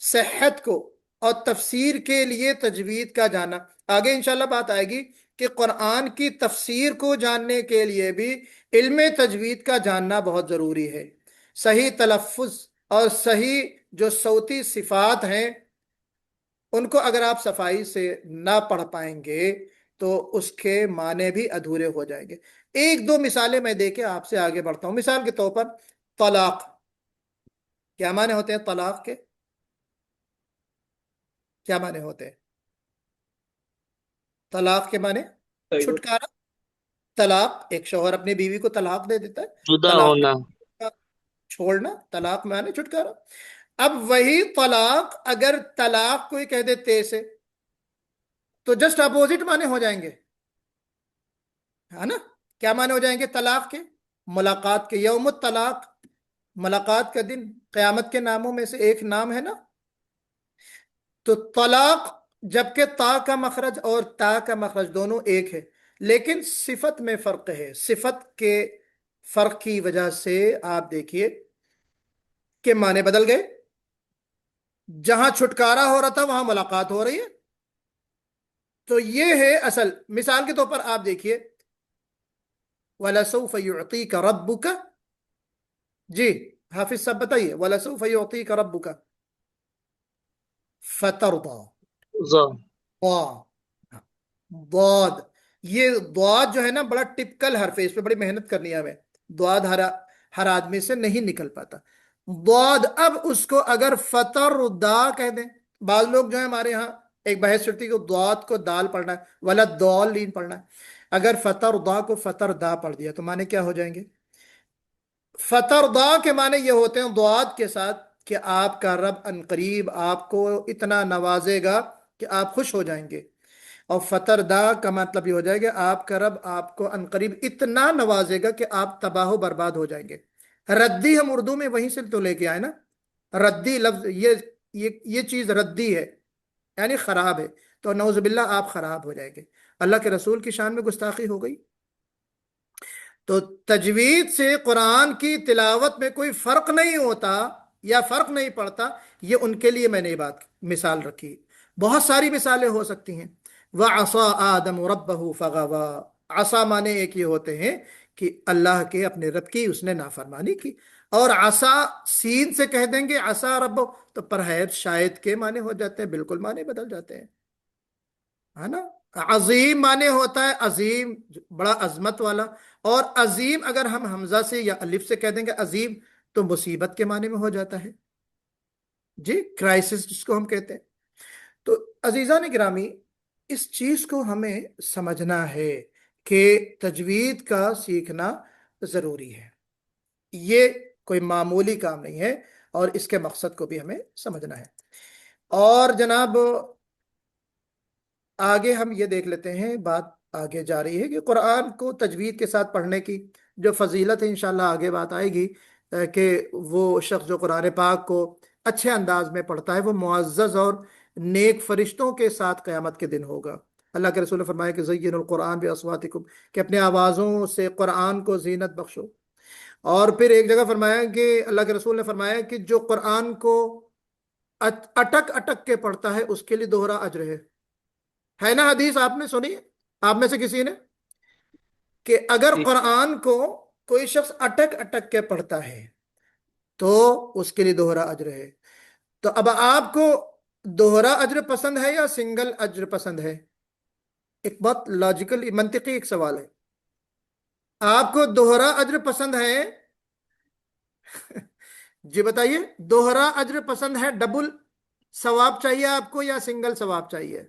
صحت کو اور تفسیر کے لیے تجوید کا جاننا، آگے انشاءاللہ بات آئے گی کہ قرآن کی تفسیر کو جاننے کے لیے بھی علم تجوید کا جاننا بہت ضروری ہے، صحیح تلفظ اور صحیح جو صوتی صفات ہیں ان کو اگر آپ صفائی سے نہ پڑھ پائیں گے تو اس کے معنی بھی ادھورے ہو جائیں گے۔ ایک دو مثالیں میں دے کے آپ سے آگے بڑھتا ہوں۔ مثال کے طور پر طلاق، کیا معنی ہوتے ہیں طلاق کے؟ کیا معنی ہوتے ہیں طلاق کے معنی؟ چھٹکارا۔ طلاق، ایک شوہر اپنی بیوی کو طلاق دے دیتا ہے، جدا طلاق ہونا۔ چھوڑنا، طلاق معنی چھٹکارا۔ اب وہی طلاق اگر طلاق کوئی کہہ دے تے سے تو جسٹ اپوزٹ معنی ہو جائیں گے، ہے نا؟ کیا معنی ہو جائیں گے طلاق کے؟ ملاقات کے، یوم الطلاق، ملاقات کا دن، قیامت کے ناموں میں سے ایک نام ہے نا۔ تو طلاق، جبکہ تا کا مخرج اور تا کا مخرج دونوں ایک ہے، لیکن صفت میں فرق ہے۔ صفت کے فرق کی وجہ سے آپ دیکھیے کہ معنی بدل گئے۔ جہاں چھٹکارا ہو رہا تھا وہاں ملاقات ہو رہی ہے۔ تو یہ ہے اصل۔ مثال کے طور پر آپ دیکھیے وَلَسَوْفَ يُعْطِيكَ رَبُّكَ، جی حافظ صاحب بتائیے، وَلَسَوْفَ يُعْطِيكَ رَبُّكَ فَتَرْضَى، ضاد، یہ ضاد جو ہے نا بڑا ٹپکل حرف ہے، اس پہ بڑی محنت کرنی ہے ہمیں۔ ضاد ہر آدمی سے نہیں نکل پاتا ضاد۔ اب اس کو اگر فتردا کہہ دیں، بعض لوگ جو ہے ہمارے ہاں ایک بحث چلتی ہے کہ ضاد کو دال پڑھنا ہے، وَلَضَّالِّينَ پڑھنا ہے۔ اگر فتردا کو فتردا پڑھ دیا تو معنی کیا ہو جائیں گے؟ فتردا کے معنی یہ ہوتے ہیں ضاد کے ساتھ کہ آپ کا رب عنقریب آپ کو اتنا نوازے گا کہ آپ خوش ہو جائیں گے، اور فتردا کا مطلب یہ ہو جائے گا آپ کا رب آپ کو عنقریب اتنا نوازے گا کہ آپ تباہ و برباد ہو جائیں گے۔ ردی ہم اردو میں وہیں سے تو لے کے آئے نا، ردی لفظ، یہ چیز ردی ہے یعنی خراب ہے، تو نعوذ باللہ آپ خراب ہو جائیں گے، اللہ کے رسول کی شان میں گستاخی ہو گئی۔ تو تجوید سے قرآن کی تلاوت میں کوئی فرق نہیں ہوتا یا فرق نہیں پڑتا، یہ ان کے لیے میں نے یہ بات مثال رکھی۔ بہت ساری مثالیں ہو سکتی ہیں۔ وَعَصَىٰ آدَمُ رَبَّهُ فَغَوَىٰ، عصا معنی ایک یہ ہوتے ہیں کہ اللہ کے اپنے رب کی اس نے نافرمانی کی، اور عصا سین سے کہہ دیں گے عصا رب تو پرہیز شاید کے معنی ہو جاتے ہیں، بالکل معنی بدل جاتے ہیں، ہے نا۔ عظیم معنی ہوتا ہے عظیم، بڑا عظمت والا، اور عظیم اگر ہم حمزہ سے یا الف سے کہہ دیں گے عظیم تو مصیبت کے معنی میں ہو جاتا ہے، جی کرائسس جس کو ہم کہتے ہیں۔ تو عزیزان گرامی، اس چیز کو ہمیں سمجھنا ہے کہ تجوید کا سیکھنا ضروری ہے، یہ کوئی معمولی کام نہیں ہے، اور اس کے مقصد کو بھی ہمیں سمجھنا ہے۔ اور جناب آگے ہم یہ دیکھ لیتے ہیں، بات آگے جا رہی ہے کہ قرآن کو تجوید کے ساتھ پڑھنے کی جو فضیلت ہے، انشاءاللہ آگے بات آئے گی کہ وہ شخص جو قرآن پاک کو اچھے انداز میں پڑھتا ہے وہ معزز اور نیک فرشتوں کے ساتھ قیامت کے دن ہوگا۔ اللہ کے رسول نے فرمایا کہ زین القرآن باصواتکم، کہ اپنے آوازوں سے قرآن کو زینت بخشو۔ اور پھر ایک جگہ فرمایا کہ اللہ کے رسول نے فرمایا کہ جو قرآن کو اٹک اٹک کے پڑھتا ہے اس کے لیے دوہرا اجر ہے نا۔ حدیث آپ نے سنی آپ میں سے کسی نے کہ اگر قرآن کو کوئی شخص اٹک اٹک کے پڑھتا ہے تو اس کے لیے دوہرا اجر ہے۔ تو اب آپ کو دوہرا اجر پسند ہے یا سنگل اجر پسند ہے؟ ایک بات لاجیکل منطقی ایک سوال ہے، آپ کو دوہرا اجر پسند ہے؟ جی بتائیے، دوہرا اجر پسند ہے، ڈبل ثواب چاہیے آپ کو یا سنگل ثواب چاہیے؟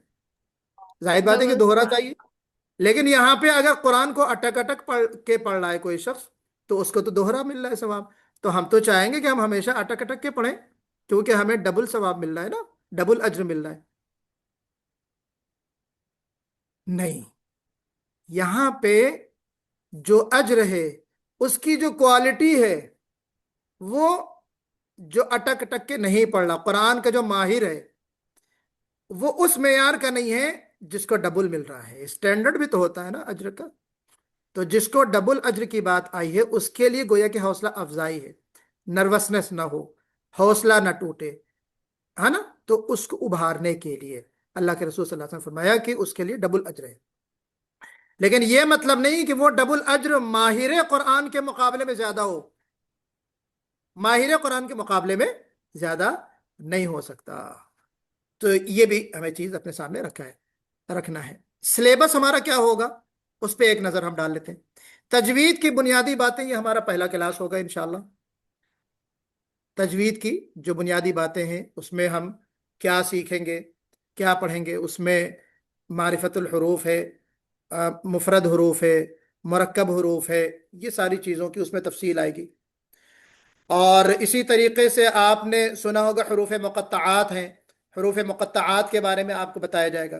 ظاہر بات ہے کہ دوہرا چاہیے، لیکن یہاں پہ اگر قرآن کو اٹک اٹک پڑھ رہا ہے کوئی شخص تو اس کو تو دوہرا مل رہا ہے ثواب۔ تو ہم تو چاہیں گے کہ ہم ہمیشہ اٹک اٹک کے پڑھیں کیونکہ ہمیں ڈبل ثواب مل رہا ہے نا، ڈبل اجر مل رہا ہے۔ نہیں، یہاں پہ جو اجر ہے اس کی جو کوالٹی ہے وہ جو اٹک اٹک کے نہیں پڑھ رہا، قرآن کا جو ماہر ہے وہ اس معیار کا نہیں ہے جس کو ڈبل مل رہا ہے۔ اسٹینڈرڈ بھی تو ہوتا ہے نا اجر کا، تو جس کو ڈبل اجر کی بات آئی ہے اس کے لیے گویا کہ حوصلہ افزائی ہے، نروسنس نہ ہو، حوصلہ نہ ٹوٹے، ہے نا۔ تو اس کو ابھارنے کے لیے اللہ کے رسول صلی اللہ علیہ وسلم نے فرمایا کہ اس کے لیے ڈبل اجر ہے، لیکن یہ مطلب نہیں کہ وہ ڈبل اجر ماہر قرآن کے مقابلے میں زیادہ ہو۔ ماہر قرآن کے مقابلے میں زیادہ نہیں ہو سکتا۔ تو یہ بھی ہمیں چیز اپنے سامنے رکھنا ہے۔ سلیبس ہمارا کیا ہوگا اس پہ ایک نظر ہم ڈال لیتے ہیں۔ تجوید کی بنیادی باتیں، یہ ہمارا پہلا کلاس ہوگا انشاءاللہ۔ تجوید کی جو بنیادی باتیں ہیں اس میں ہم کیا سیکھیں گے، کیا پڑھیں گے؟ اس میں معرفت الحروف ہے، مفرد حروف ہے، مرکب حروف ہے، یہ ساری چیزوں کی اس میں تفصیل آئے گی۔ اور اسی طریقے سے آپ نے سنا ہوگا حروف مقطعات ہیں، حروف مقطعات کے بارے میں آپ کو بتایا جائے گا،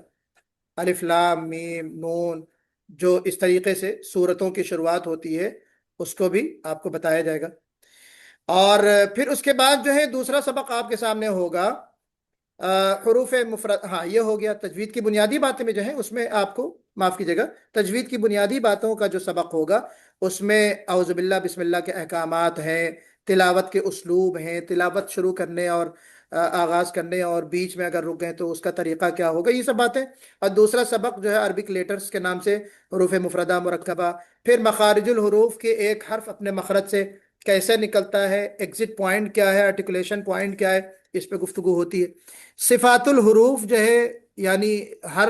الف لام میم نون، جو اس طریقے سے سورتوں کی شروعات ہوتی ہے اس کو بھی آپ کو بتایا جائے گا۔ اور پھر اس کے بعد جو ہے دوسرا سبق آپ کے سامنے ہوگا حروف مفرد، ہاں یہ ہو گیا تجوید کی بنیادی باتیں میں جو ہے اس میں آپ کو معاف کیجیے گا، تجوید کی بنیادی باتوں کا جو سبق ہوگا اس میں اعوذ باللہ بسم اللہ کے احکامات ہیں، تلاوت کے اسلوب ہیں، تلاوت شروع کرنے اور آغاز کرنے اور بیچ میں اگر رک گئے تو اس کا طریقہ کیا ہوگا، یہ سب باتیں۔ اور دوسرا سبق جو ہے عربک لیٹرز کے نام سے حروف مفردہ مرکبہ، پھر مخارج الحروف کے ایک حرف اپنے مخرج سے کیسے نکلتا ہے، ایگزٹ پوائنٹ کیا ہے، آرٹیکولیشن پوائنٹ کیا ہے، اس پہ گفتگو ہوتی ہے۔ صفات الحروف جو ہے یعنی ہر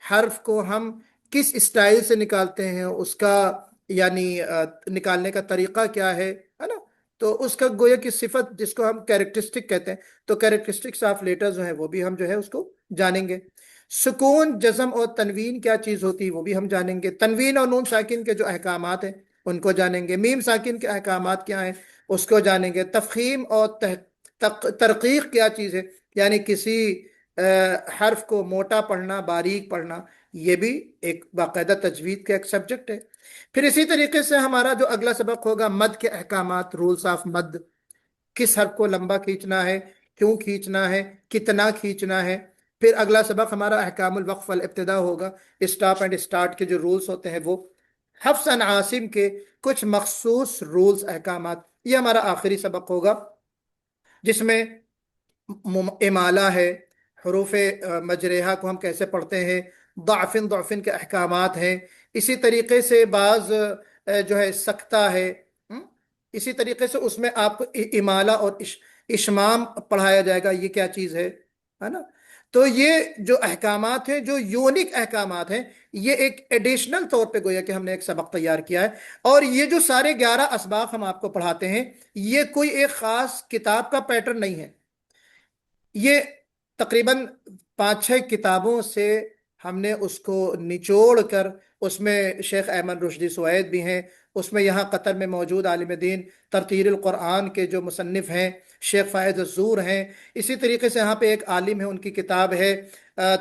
حرف کو ہم کس اسٹائل سے نکالتے ہیں، اس کا یعنی نکالنے کا طریقہ کیا ہے نا؟ تو اس کا گویا کی صفت جس کو ہم کیریکٹرسٹک کہتے ہیں، تو کیریکٹرسٹکس آف لیٹرز جو ہیں وہ بھی ہم جو ہے اس کو جانیں گے۔ سکون، جزم اور تنوین کیا چیز ہوتی ہے وہ بھی ہم جانیں گے۔ تنوین اور نون ساکن کے جو احکامات ہیں ان کو جانیں گے۔ میم ساکن کے احکامات کیا ہیں اس کو جانیں گے۔ تفخیم اور ترقیق کیا چیز ہے، یعنی کسی حرف کو موٹا پڑھنا، باریک پڑھنا، یہ بھی ایک باقاعدہ تجوید کا ایک سبجیکٹ ہے۔ پھر اسی طریقے سے ہمارا جو اگلا سبق ہوگا مد کے احکامات، رولز آف مد، کس حرف کو لمبا کھینچنا ہے، کیوں کھینچنا ہے، کتنا کھینچنا ہے۔ پھر اگلا سبق ہمارا احکام الوقف والابتداء ہوگا، اسٹاپ اینڈ اسٹارٹ کے جو رولز ہوتے ہیں وہ۔ حفص عن عاصم کے کچھ مخصوص رولز احکامات، یہ ہمارا آخری سبق ہوگا جس میں امالہ ہے، حروف مجریحہ کو ہم کیسے پڑھتے ہیں، ضعفن کے احکامات ہیں، اسی طریقے سے بعض جو ہے سکتہ ہے، اسی طریقے سے اس میں آپ کو امالہ اور اشمام پڑھایا جائے گا، یہ کیا چیز ہے نا؟ تو یہ جو احکامات ہیں، جو یونیک احکامات ہیں، یہ ایک ایڈیشنل طور پہ گویا کہ ہم نے ایک سبق تیار کیا ہے۔ اور یہ جو سارے 11 اسباق ہم آپ کو پڑھاتے ہیں، یہ کوئی ایک خاص کتاب کا پیٹرن نہیں ہے، یہ تقریباً 5-6 کتابوں سے ہم نے اس کو نچوڑ کر، اس میں شیخ ایمن رشدی سوید بھی ہیں، اس میں یہاں قطر میں موجود عالم دین ترتیل القرآن کے جو مصنف ہیں شیخ فائز الزور ہیں، اسی طریقے سے یہاں پہ ایک عالم ہے، ان کی کتاب ہے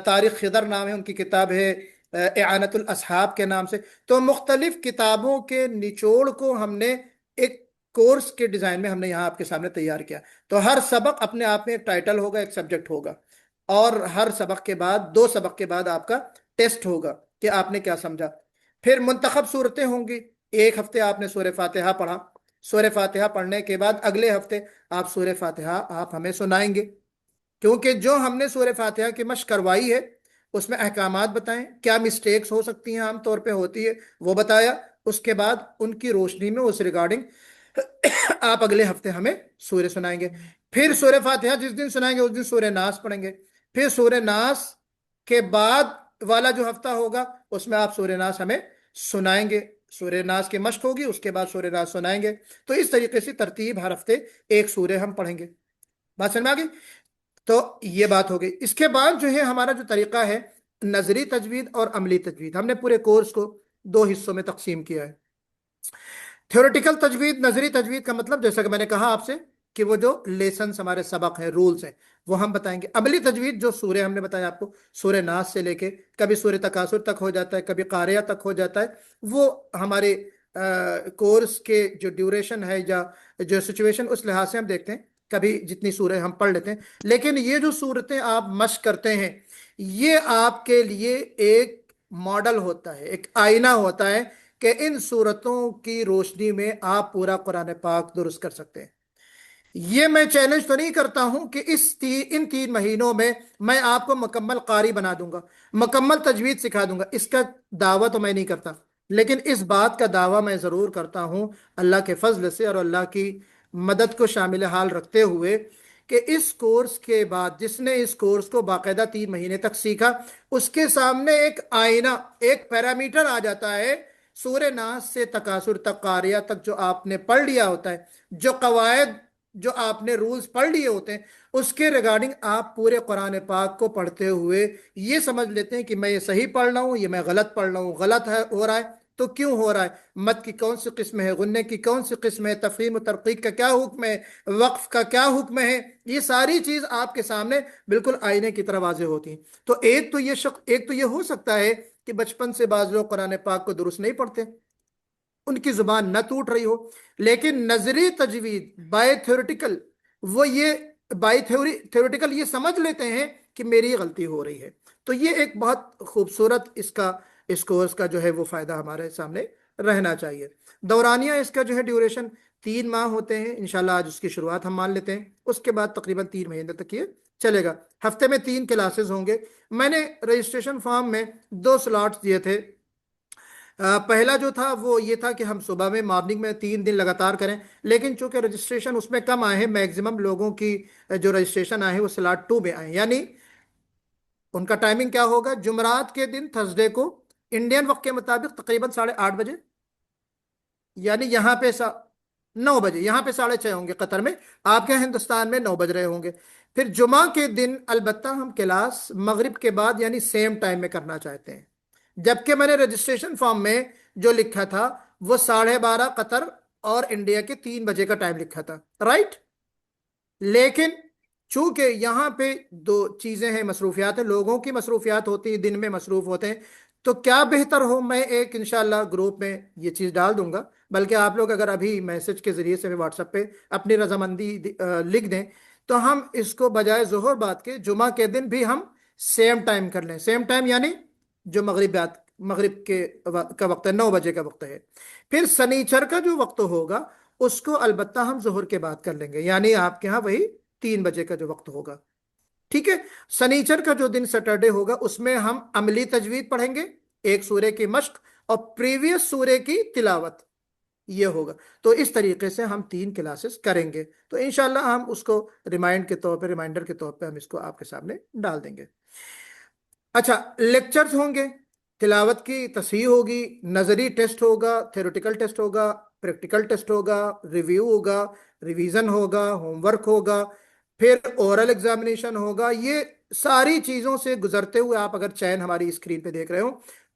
تاریخ خضر نام ہے، ان کی کتاب ہے اعانت الاصحاب کے نام سے۔ تو مختلف کتابوں کے نچوڑ کو ہم نے ایک کورس کے ڈیزائن میں ہم نے یہاں آپ کے سامنے تیار کیا۔ تو ہر سبق اپنے آپ میں ایک ٹائٹل ہوگا، ایک سبجیکٹ ہوگا، اور ہر سبق کے بعد 2 سبق کے بعد آپ کا ٹیسٹ ہوگا کہ آپ نے کیا سمجھا۔ پھر منتخب صورتیں ہوں گی، ایک ہفتے آپ نے سورہ فاتحہ پڑھا، سورہ فاتحہ پڑھنے کے بعد اگلے ہفتے آپ سورہ فاتحہ آپ ہمیں سنائیں گے، کیونکہ جو ہم نے سورہ فاتحہ کی مشق کروائی ہے اس میں احکامات بتائیں، کیا مسٹیکس ہو سکتی ہیں، عام طور پہ ہوتی ہے وہ بتایا، اس کے بعد ان کی روشنی میں اس ریگارڈنگ آپ اگلے ہفتے ہمیں سورہ سنائیں گے۔ پھر سورہ فاتحہ جس دن سنائیں گے اس دن سورہ ناس پڑھیں گے، پھر سورہ ناس کے بعد والا جو ہفتہ ہوگا اس میں آپ سورہ ناس ہمیں سنائیں گے، سورہ ناس کی مشق ہوگی، اس کے بعد سورہ ناس سنائیں گے۔ تو اس طریقے سے ترتیب ہر ہفتے ایک سورہ ہم پڑھیں گے۔ بات سمجھ میں آ گئی؟ تو یہ بات ہو گئی۔ اس کے بعد جو ہے ہمارا جو طریقہ ہے نظری تجوید اور عملی تجوید، ہم نے پورے کورس کو 2 حصوں میں تقسیم کیا ہے۔ تھیوریٹیکل تجوید، نظری تجوید کا مطلب جیسا کہ میں نے کہا آپ سے کہ وہ جو لیسنز ہمارے سبق ہیں، رولز ہیں، وہ ہم بتائیں گے۔ عملی تجوید جو سورہ ہم نے بتایا آپ کو، سورہ ناس سے لے کے کبھی سورہ تکاثر تک ہو جاتا ہے، کبھی قاریہ تک ہو جاتا ہے، وہ ہمارے کورس کے جو ڈیوریشن ہے یا جو سچویشن اس لحاظ سے ہم دیکھتے ہیں، کبھی جتنی سورہ ہم پڑھ لیتے ہیں۔ لیکن یہ جو صورتیں آپ مشق کرتے ہیں یہ آپ کے لیے ایک ماڈل ہوتا ہے، ایک آئینہ ہوتا ہے کہ ان صورتوں کی روشنی میں آپ پورا قرآن پاک درست کر سکتے ہیں۔ یہ میں چیلنج تو نہیں کرتا ہوں کہ ان 3 مہینوں میں میں آپ کو مکمل قاری بنا دوں گا، مکمل تجوید سکھا دوں گا، اس کا دعویٰ تو میں نہیں کرتا، لیکن اس بات کا دعویٰ میں ضرور کرتا ہوں اللہ کے فضل سے اور اللہ کی مدد کو شامل حال رکھتے ہوئے کہ اس کورس کے بعد جس نے اس کورس کو باقاعدہ 3 مہینے تک سیکھا، اس کے سامنے ایک آئینہ، ایک پیرامیٹر آ جاتا ہے، سورہ ناس سے تکاثر تک، قاریہ تک جو آپ نے پڑھ لیا ہوتا ہے، جو قواعد، جو آپ نے رولز پڑھ لیے ہوتے ہیں، اس کے ریگارڈنگ آپ پورے قرآن پاک کو پڑھتے ہوئے یہ سمجھ لیتے ہیں کہ میں یہ صحیح پڑھ رہا ہوں، یہ میں غلط پڑھ رہا ہوں، غلط ہے ہو رہا ہے تو کیوں ہو رہا ہے، مد کی کون سی قسم ہے، غنے کی کون سی قسم ہے، تفخیم و ترقیق کا کیا حکم ہے، وقف کا کیا حکم ہے، یہ ساری چیز آپ کے سامنے بالکل آئینے کی طرح واضح ہوتی ہیں۔ تو ایک تو یہ ہو سکتا ہے کہ بچپن سے بعض لوگ قرآن پاک کو درست نہیں پڑھتے، ان کی زبان نہ ٹوٹ رہی ہو، لیکن نظری تجوید بائی تھیوریٹیکل، وہ یہ بائی تھیوریٹیکل یہ سمجھ لیتے ہیں کہ میری غلطی ہو رہی ہے۔ تو یہ ایک بہت خوبصورت اس کورس کا جو ہے وہ فائدہ ہمارے سامنے رہنا چاہیے۔ دورانیہ اس کا جو ہے ڈیوریشن 3 ماہ ہوتے ہیں، انشاءاللہ آج اس کی شروعات ہم مان لیتے ہیں، اس کے بعد تقریباً 3 مہینے تک یہ چلے گا۔ ہفتے میں 3 کلاسز ہوں گے۔ میں نے رجسٹریشن فارم میں 2 سلاٹس دیے تھے۔ پہلا جو تھا وہ یہ تھا کہ ہم صبح میں مارننگ میں 3 دن لگاتار کریں، لیکن چونکہ رجسٹریشن اس میں کم آئے ہیں، میکزیمم لوگوں کی جو رجسٹریشن آئے ہیں وہ سلاٹ 2 میں آئے ہیں، یعنی ان کا ٹائمنگ کیا ہوگا، جمعرات کے دن تھرسڈے کو انڈین وقت کے مطابق تقریباً 8:30 بجے، یعنی یہاں پہ 9 بجے، یہاں پہ 6:30 ہوں گے قطر میں، آپ کے ہندوستان میں 9 بج رہے ہوں گے۔ پھر جمعہ کے دن البتہ ہم کلاس مغرب کے بعد یعنی سیم ٹائم میں کرنا چاہتے ہیں، جبکہ میں نے رجسٹریشن فارم میں جو لکھا تھا وہ 12:30 قطر اور انڈیا کے 3 بجے کا ٹائم لکھا تھا، رائٹ؟ لیکن چونکہ یہاں پہ 2 چیزیں ہیں، مصروفیات ہیں، لوگوں کی مصروفیات ہوتی ہیں، دن میں مصروف ہوتے ہیں، تو کیا بہتر ہو، میں ایک انشاءاللہ گروپ میں یہ چیز ڈال دوں گا، بلکہ آپ لوگ اگر ابھی میسج کے ذریعے سے واٹس ایپ پہ اپنی رضامندی لکھ دیں تو ہم اس کو بجائے ظہر بعد کے جمعہ کے دن بھی ہم سیم ٹائم کر لیں، سیم ٹائم یعنی جو مغرب کا وقت ہے، 9 بجے کا وقت ہے۔ پھر سنیچر کا جو وقت ہوگا اس کو البتہ ہم ظہر کے بعد کر لیں گے، یعنی آپ کے ہاں وہی 3 بجے کا جو وقت ہوگا، ٹھیک ہے؟ سنیچر کا جو دن سیٹرڈے ہوگا اس میں ہم عملی تجوید پڑھیں گے، ایک سورے کی مشق اور پریویس سورے کی تلاوت، یہ ہوگا۔ تو اس طریقے سے ہم 3 کلاسز کریں گے، تو انشاءاللہ ہم اس کو ریمائنڈر کے طور پہ ہم اس کو آپ کے سامنے ڈال دیں گے۔ اچھا، لیکچرز ہوں گے، تلاوت کی تصحیح ہوگی، نظری ٹیسٹ ہوگا، تھیوریٹیکل ٹیسٹ ہوگا، پریکٹیکل ٹیسٹ ہوگا، ریویو ہوگا، ریویژن ہوگا، ہوم ورک ہوگا، پھر اورل ایگزامینیشن ہوگا۔ یہ ساری چیزوں سے گزرتے ہوئے آپ اگر چین ہماری اسکرین پہ دیکھ رہے ہو،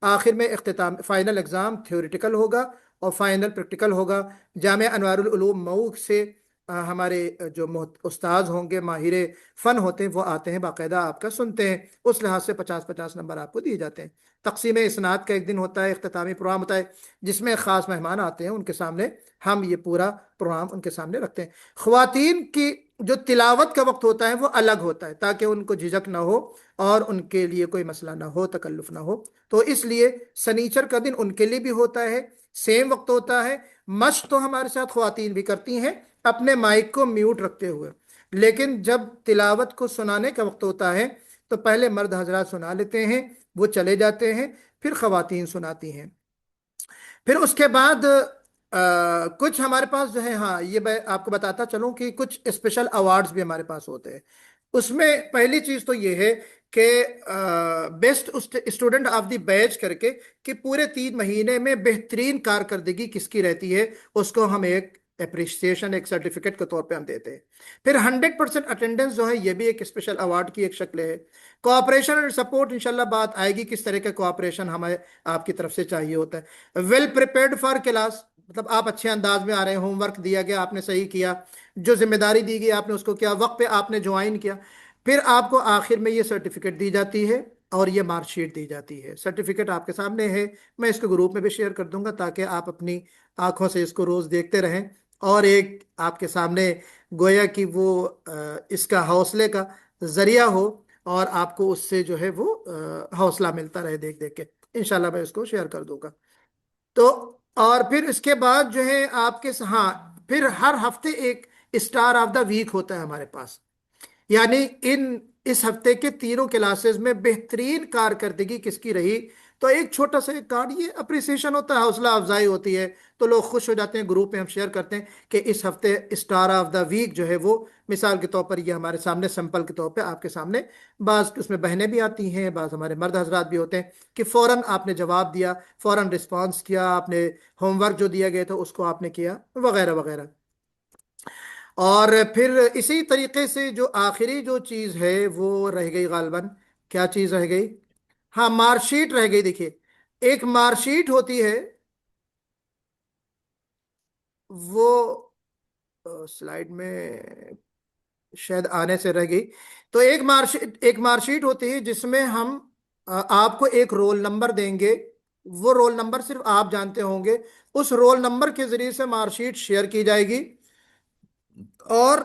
آخر میں اختتام فائنل ایگزام تھیوریٹیکل ہوگا اور فائنل پریکٹیکل ہوگا۔ جامعہ انوار العلوم مئو سے ہمارے جو استاذ ہوں گے، ماہر فن ہوتے ہیں، وہ آتے ہیں، باقاعدہ آپ کا سنتے ہیں، اس لحاظ سے 50-50 نمبر آپ کو دیے جاتے ہیں۔ تقسیم اسناد کا ایک دن ہوتا ہے، اختتامی پروگرام ہوتا ہے جس میں خاص مہمان آتے ہیں، ان کے سامنے ہم یہ پورا پروگرام ان کے سامنے رکھتے ہیں۔ خواتین کی جو تلاوت کا وقت ہوتا ہے وہ الگ ہوتا ہے تاکہ ان کو جھجک نہ ہو اور ان کے لیے کوئی مسئلہ نہ ہو، تکلف نہ ہو، تو اس لیے سنیچر کا دن ان کے لیے بھی ہوتا ہے، سیم وقت ہوتا ہے۔ مشق تو ہمارے ساتھ خواتین بھی کرتی ہیں اپنے مائک کو میوٹ رکھتے ہوئے، لیکن جب تلاوت کو سنانے کا وقت ہوتا ہے تو پہلے مرد حضرات سنا لیتے ہیں، وہ چلے جاتے ہیں، پھر خواتین سناتی ہیں۔ پھر اس کے بعد کچھ ہمارے پاس جو ہے، ہاں یہ میں آپ کو بتاتا چلوں کہ کچھ اسپیشل ایوارڈز بھی ہمارے پاس ہوتے ہیں۔ اس میں پہلی چیز تو یہ ہے کہ بیسٹ اسٹوڈنٹ آف دی بیچ کر کے کہ پورے 3 مہینے میں بہترین کارکردگی کس کی رہتی ہے، اس کو ہم ایک اپریشیشن، ایک سرٹیفکیٹ کے طور پہ ہم دیتے ہیں۔ پھر 100% اٹینڈنس جو ہے یہ بھی ایک اسپیشل ایوارڈ کی ایک شکل ہے۔ کوآپریشن اور سپورٹ، انشاءاللہ بات آئے گی کس طرح کا کوآپریشن ہمیں آپ کی طرف سے چاہیے ہوتا ہے۔ ویل پریپیئرڈ فار کلاس، مطلب آپ اچھے انداز میں آ رہے ہیں، ہوم ورک دیا گیا آپ نے صحیح کیا، جو ذمہ داری دی گئی آپ نے اس کو کیا، وقت پہ آپ نے جوائن کیا، پھر آپ کو آخر میں یہ سرٹیفکیٹ دی جاتی ہے اور یہ مارک شیٹ دی جاتی ہے۔ سرٹیفکیٹ آپ کے سامنے ہے، میں اس کو گروپ میں بھی شیئر کر دوں گا تاکہ آپ اپنی آنکھوں سے اس کو روز دیکھتے رہیں، اور ایک آپ کے سامنے گویا کہ وہ اس کا حوصلے کا ذریعہ ہو اور آپ کو اس سے جو ہے وہ حوصلہ ملتا رہے دیکھ دیکھ کے۔ انشاءاللہ میں اس کو شیئر کر دوں گا۔ تو اور پھر اس کے بعد جو ہے آپ کے ہاں پھر ہر ہفتے ایک اسٹار آف دا ویک ہوتا ہے ہمارے پاس، یعنی اس ہفتے کے 3 کلاسز میں بہترین کارکردگی کس کی رہی تو ایک چھوٹا سا ایک کارڈ، یہ اپریسیشن ہوتا ہے، حوصلہ افزائی ہوتی ہے، تو لوگ خوش ہو جاتے ہیں، گروپ میں ہم شیئر کرتے ہیں کہ اس ہفتے اسٹار آف دا ویک جو ہے وہ مثال کے طور پر یہ ہمارے سامنے سمپل کے طور پہ آپ کے سامنے، بعض اس میں بہنیں بھی آتی ہیں، بعض ہمارے مرد حضرات بھی ہوتے ہیں کہ فوراً آپ نے جواب دیا، فوراً رسپانس کیا، آپ نے ہوم ورک جو دیا گیا تھا اس کو آپ نے کیا، وغیرہ وغیرہ۔ اور پھر اسی طریقے سے جو آخری جو چیز ہے وہ رہ گئی غالباً، کیا چیز رہ گئی؟ ہاں، مارک شیٹ رہ گئی۔ دیکھیے ایک مارک شیٹ ہوتی ہے، وہ سلائیڈ میں شاید آنے سے رہ گئی، تو ایک مارک شیٹ ہوتی ہے جس میں ہم آپ کو ایک رول نمبر دیں گے، وہ رول نمبر صرف آپ جانتے ہوں گے، اس رول نمبر کے ذریعے سے مارک شیٹ شیئر کی جائے گی، اور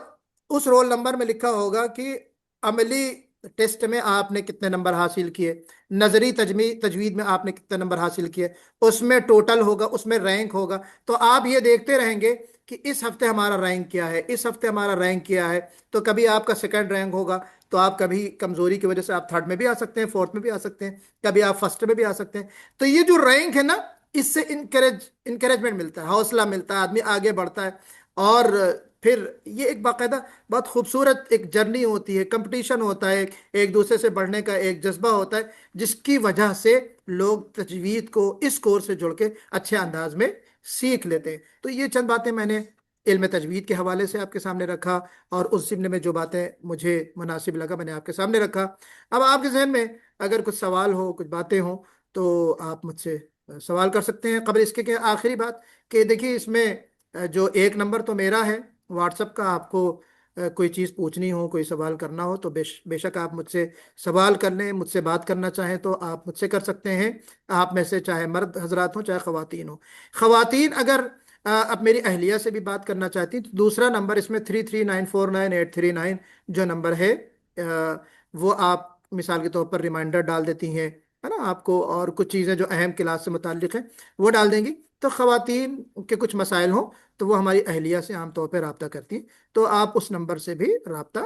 اس رول نمبر میں لکھا ہوگا کہ عملی ٹیسٹ میں آپ نے کتنے نمبر حاصل کیے، نظری تجوید میں آپ نے کتنے نمبر حاصل کیے، اس میں ٹوٹل ہوگا، اس میں رینک ہوگا، تو آپ یہ دیکھتے رہیں گے کہ اس ہفتے ہمارا رینک کیا ہے، اس ہفتے ہمارا رینک کیا ہے، تو کبھی آپ کا سیکنڈ رینک ہوگا، تو آپ کبھی کمزوری کی وجہ سے آپ تھرڈ میں بھی آ سکتے ہیں، فورتھ میں بھی آ سکتے ہیں، کبھی آپ فرسٹ میں بھی آ سکتے ہیں، تو یہ جو رینک ہے نا، اس سے انکریجمنٹ ملتا ہے، حوصلہ ملتا ہے، آدمی آگے بڑھتا ہے، اور پھر یہ ایک باقاعدہ بہت خوبصورت ایک جرنی ہوتی ہے، کمپٹیشن ہوتا ہے، ایک دوسرے سے بڑھنے کا ایک جذبہ ہوتا ہے، جس کی وجہ سے لوگ تجوید کو اس کورس سے جڑ کے اچھے انداز میں سیکھ لیتے ہیں۔ تو یہ چند باتیں میں نے علم تجوید کے حوالے سے آپ کے سامنے رکھا، اور اس ضمن میں جو باتیں مجھے مناسب لگا میں نے آپ کے سامنے رکھا۔ اب آپ کے ذہن میں اگر کچھ سوال ہو، کچھ باتیں ہوں، تو آپ مجھ سے سوال کر سکتے ہیں۔ قبل اس کے کہ آخری بات کہ دیکھیے اس میں جو ایک نمبر تو میرا ہے واٹس ایپ کا، آپ کو کوئی چیز پوچھنی ہو، کوئی سوال کرنا ہو تو بے شک آپ مجھ سے سوال کر لیں، مجھ سے بات کرنا چاہیں تو آپ مجھ سے کر سکتے ہیں، آپ میں سے چاہے مرد حضرات ہوں چاہے خواتین ہوں۔ خواتین اگر اب میری اہلیہ سے بھی بات کرنا چاہتی ہیں تو دوسرا نمبر اس میں 33949839 جو نمبر ہے، وہ آپ مثال کے طور پر ریمائنڈر ڈال دیتی ہیں، ہے نا، آپ کو اور کچھ چیزیں جو اہم کلاس سے متعلق ہیں وہ ڈال دیں گی، تو خواتین کے کچھ مسائل ہوں تو وہ ہماری اہلیہ سے عام طور پہ رابطہ کرتی ہیں، تو آپ اس نمبر سے بھی رابطہ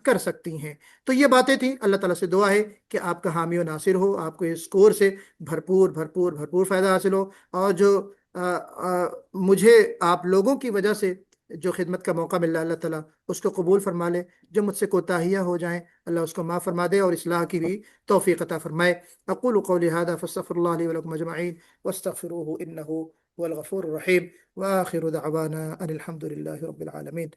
کر سکتی ہیں۔ تو یہ باتیں تھیں، اللہ تعالیٰ سے دعا ہے کہ آپ کا حامی و ناصر ہو، آپ کو اس کورس سے بھرپور بھرپور بھرپور فائدہ حاصل ہو، اور جو مجھے آپ لوگوں کی وجہ سے جو خدمت کا موقع مل رہا ہے، اللہ تعالیٰ اس کو قبول فرما لے، جو مجھ سے کوتاہیاں ہو جائیں اللہ اس کو معاف فرما دے اور اصلاح کی بھی توفیق عطا فرمائے۔ اقول قولی هذا فاستغفر الله لي ولكم اجمعين واستغفروه انه هو الغفور الرحيم، واخر دعوانا ان الحمد لله رب العالمين۔